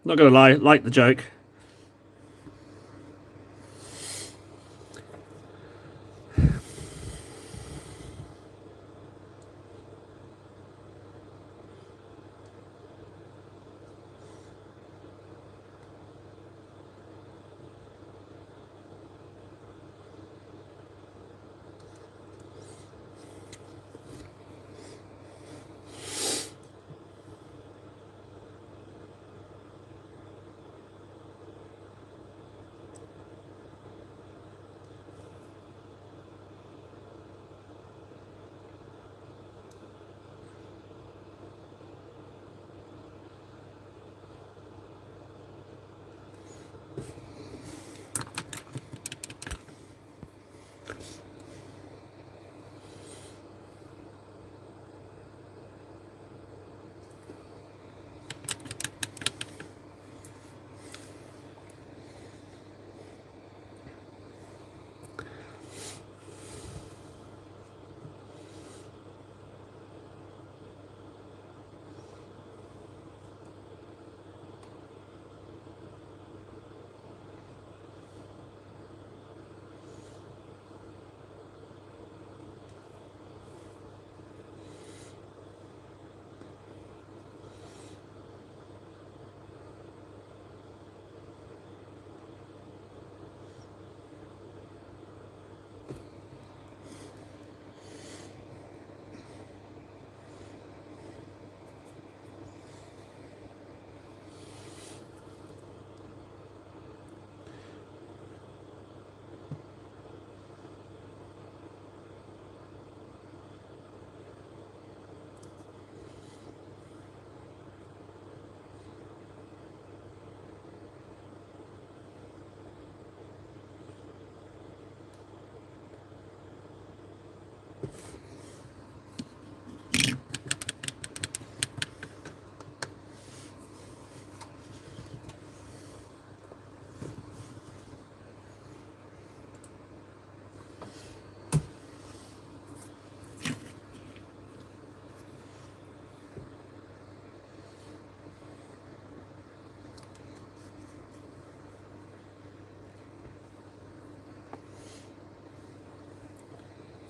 Not gonna lie, like the joke.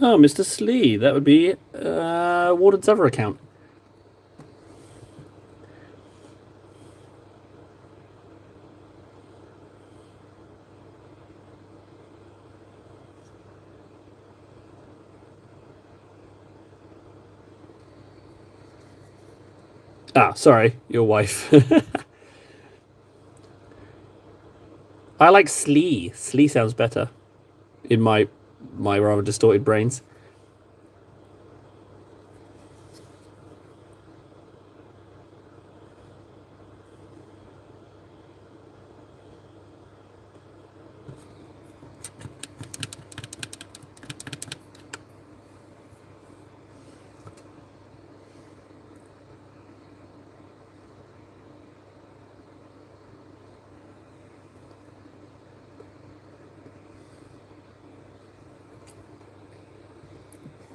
Oh, Mr. Slee. That would be Warden's other account. Ah, sorry, your wife. I like Slee. Slee sounds better in my rather distorted brains.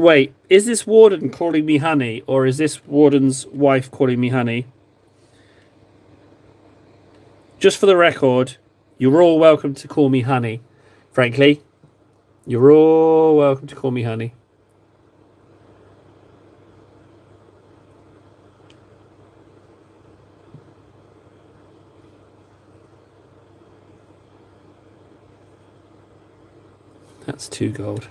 Wait, is this Warden calling me honey, or is this Warden's wife calling me honey? Just for the record, you're all welcome to call me honey. Frankly, you're all welcome to call me honey. That's 2 gold.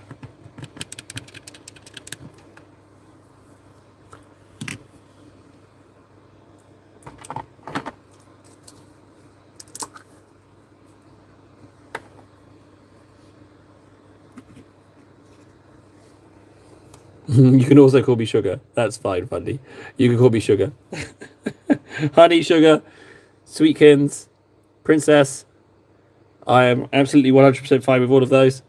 You can also call me Sugar. That's fine, Fundy. You can call me Sugar. Honey, Sugar, Sweetkins, Princess. I am absolutely 100% fine with all of those.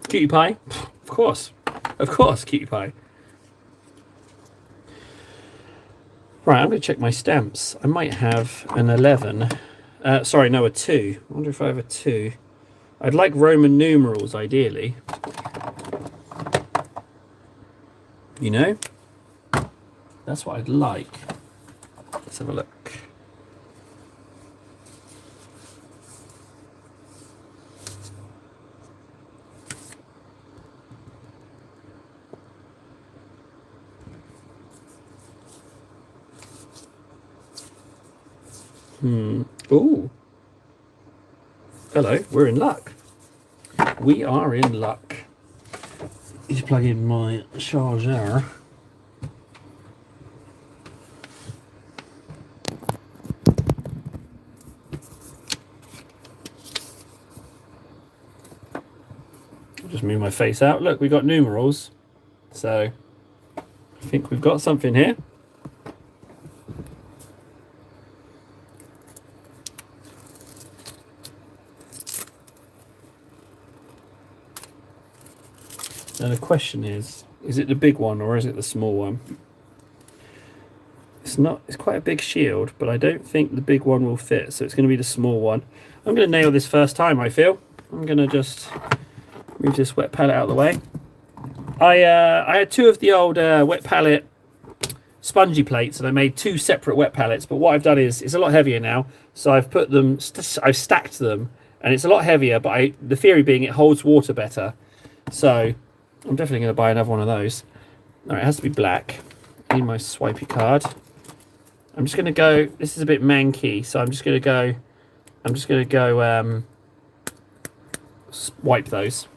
Cutie Pie? Of course. Of course, Cutie Pie. Right, I'm going to check my stamps. I might have an 11. Sorry, no, a 2. I wonder if I have a 2. I'd like Roman numerals, ideally. You know? That's what I'd like. Let's have a look. Ooh. Hello, we're in luck. We are in luck. Need to plug in my charger. I'll just move my face out. Look, we got numerals. So I think we've got something here. Now the question is it the big one or is it the small one? It's not, it's quite a big shield, but I don't think the big one will fit, so it's going to be the small one. I'm going to nail this first time, I feel. I'm going to just move this wet palette out of the way. I had 2 of the old wet palette spongy plates, and I made 2 separate wet palettes, but what I've done is, it's a lot heavier now, so I've put them, I've stacked them, and it's a lot heavier, but the theory being it holds water better. So I'm definitely going to buy another one of those. All right, it has to be black. I need my swipey card. I'm just going to go, this is a bit manky, so I'm just going to go wipe those.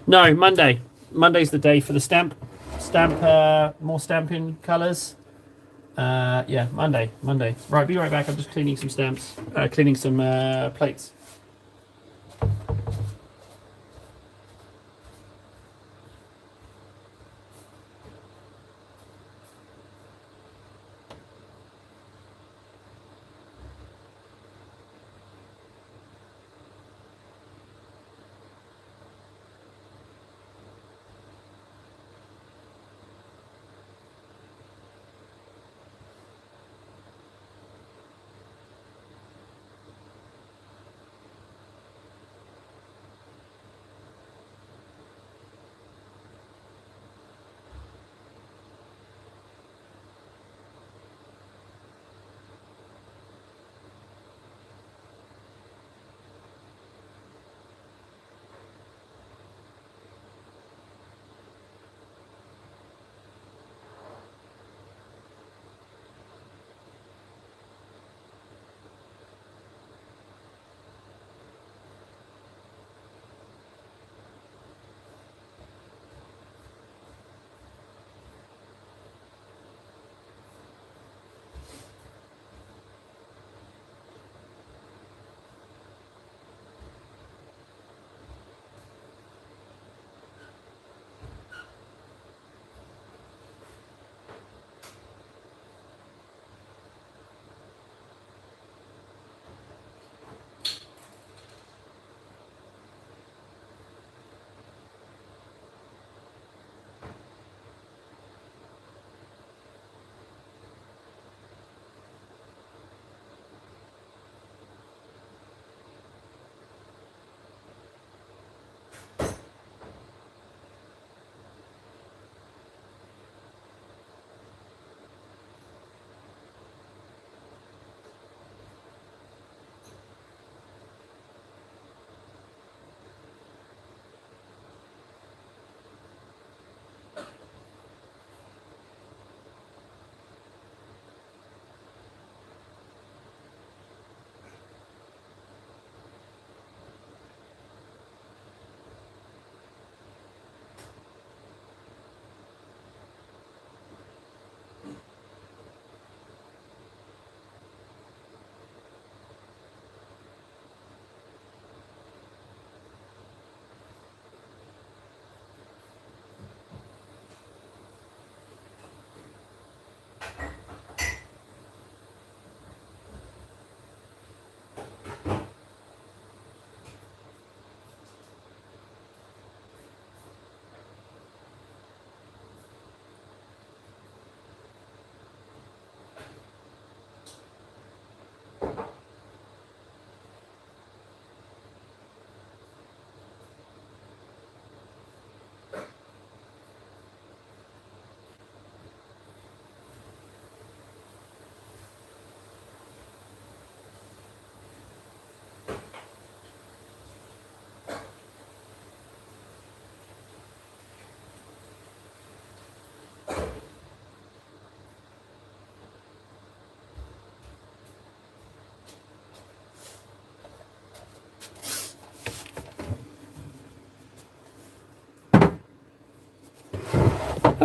No, Monday. Monday's the day for the more stamping colours. Yeah, Monday. Right, be right back. I'm just cleaning some stamps, cleaning some plates.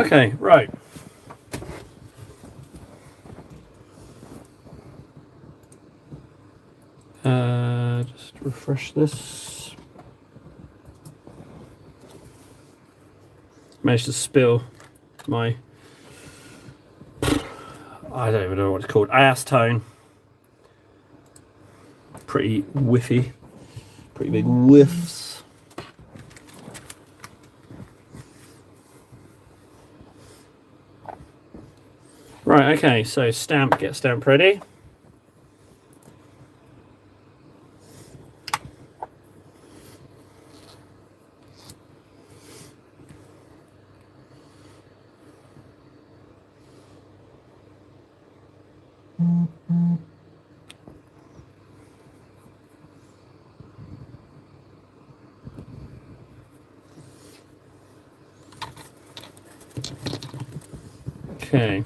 Okay, right. Just refresh this. Managed to spill my, I don't even know what it's called, acetone. Pretty whiffy. Pretty big whiffs. Right, okay, so get stamp ready. Okay.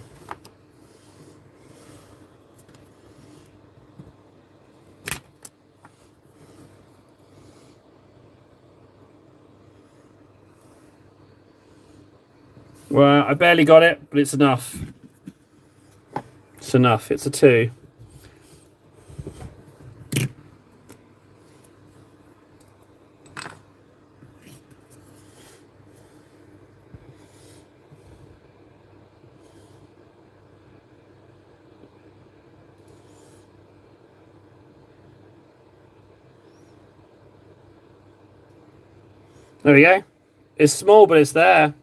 Well, I barely got it, but it's enough. It's enough. It's a 2. There we go. It's small, but it's there.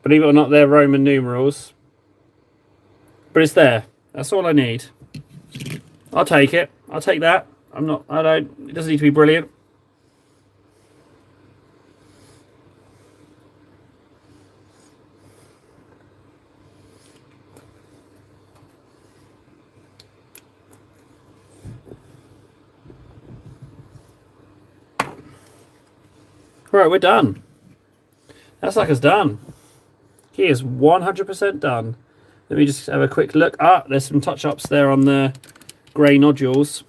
Believe it or not, they're Roman numerals. But it's there. That's all I need. I'll take it. I'll take that. It doesn't need to be brilliant. Right, we're done. That's like it's done. He is 100% done. Let me just have a quick look. There's some touch-ups there on the grey nodules.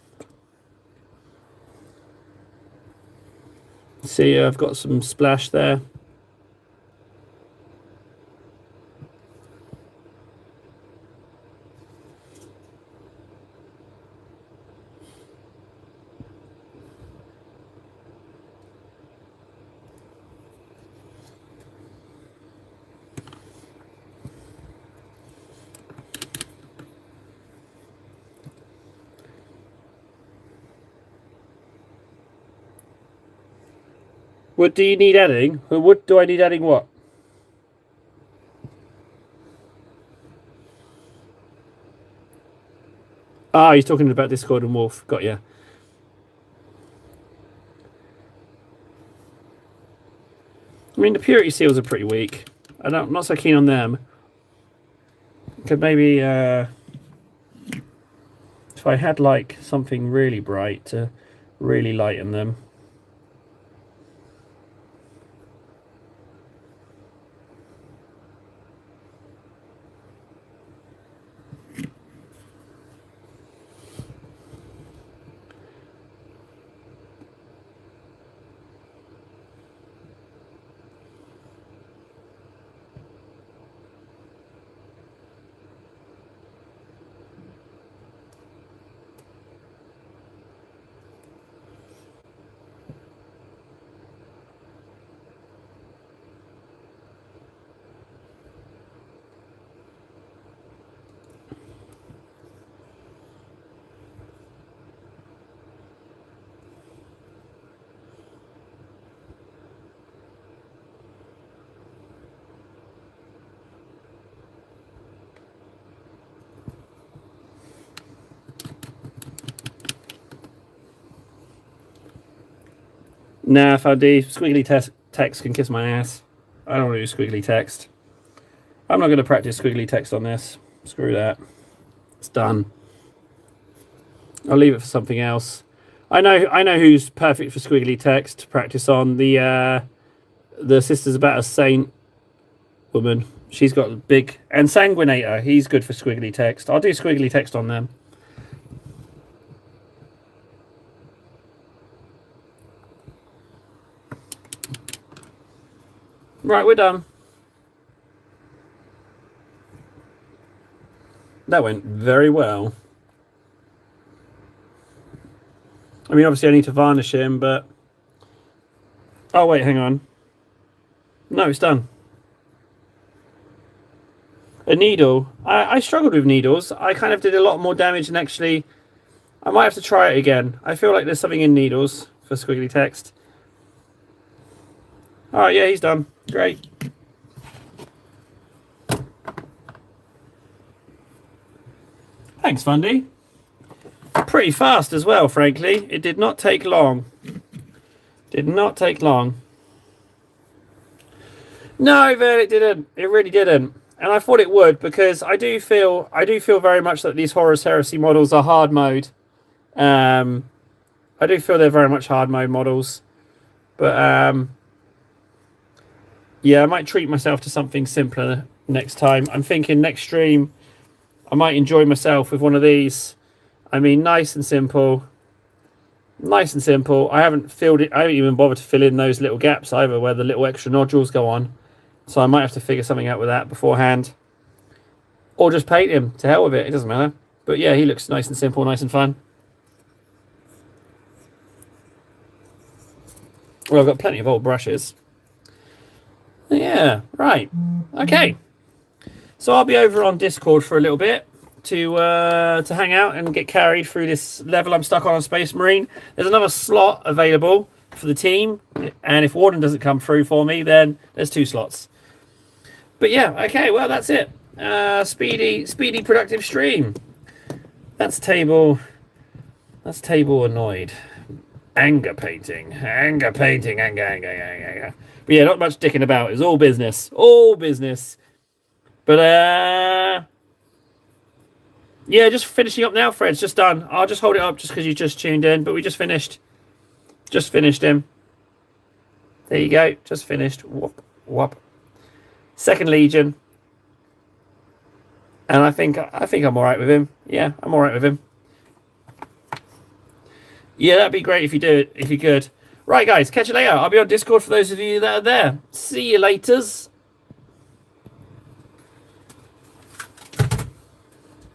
See, I've got some splash there. What do you need adding? What do I need adding? What? He's talking about Discord and Wolf. Got ya. I mean, the purity seals are pretty weak. I'm not so keen on them. Could maybe, if I had like something really bright to really lighten them. Nah, if I do, squiggly text can kiss my ass. I don't want to do squiggly text. I'm not going to practice squiggly text on this. Screw that. It's done. I'll leave it for something else. I know who's perfect for squiggly text to practice on. The Sisters About a Saint woman. She's got big... And Sanguinator. He's good for squiggly text. I'll do squiggly text on them. Right, we're done. That went very well. I mean, obviously I need to varnish him, but... Oh, wait, hang on. No, it's done. A needle. I struggled with needles. I kind of did a lot more damage and actually... I might have to try it again. I feel like there's something in needles for squiggly text. Alright, yeah, he's done. Great. Thanks, Fundy. Pretty fast as well, frankly. It did not take long. Did not take long. No, Vern, it didn't. It really didn't. And I thought it would, because I do feel very much that these Horus Heresy models are hard mode. I do feel they're very much hard mode models. But yeah, I might treat myself to something simpler next time. I'm thinking next stream I might enjoy myself with one of these. I mean, nice and simple. Nice and simple. I haven't even bothered to fill in those little gaps either where the little extra nodules go on. So I might have to figure something out with that beforehand. Or just paint him. To hell with it. It doesn't matter. But yeah, he looks nice and simple, nice and fun. Well, I've got plenty of old brushes. Yeah, right. Okay. So I'll be over on Discord for a little bit to hang out and get carried through this level I'm stuck on Space Marine. There's another slot available for the team, and if Warden doesn't come through for me, then there's 2 slots. But yeah, okay, well, that's it. Speedy productive stream. That's table annoyed. Anger painting. Anger. But yeah, not much dicking about. It's all business. All business. But yeah, just finishing up now, Fred's just done. I'll just hold it up just because you just tuned in, but we just finished. Just finished him. There you go. Just finished. Whoop, whoop. Second Legion. And I think I'm alright with him. Yeah, I'm alright with him. Yeah, that'd be great if you do it, if you could. Right, guys, catch you later. I'll be on Discord for those of you that are there. See you laters.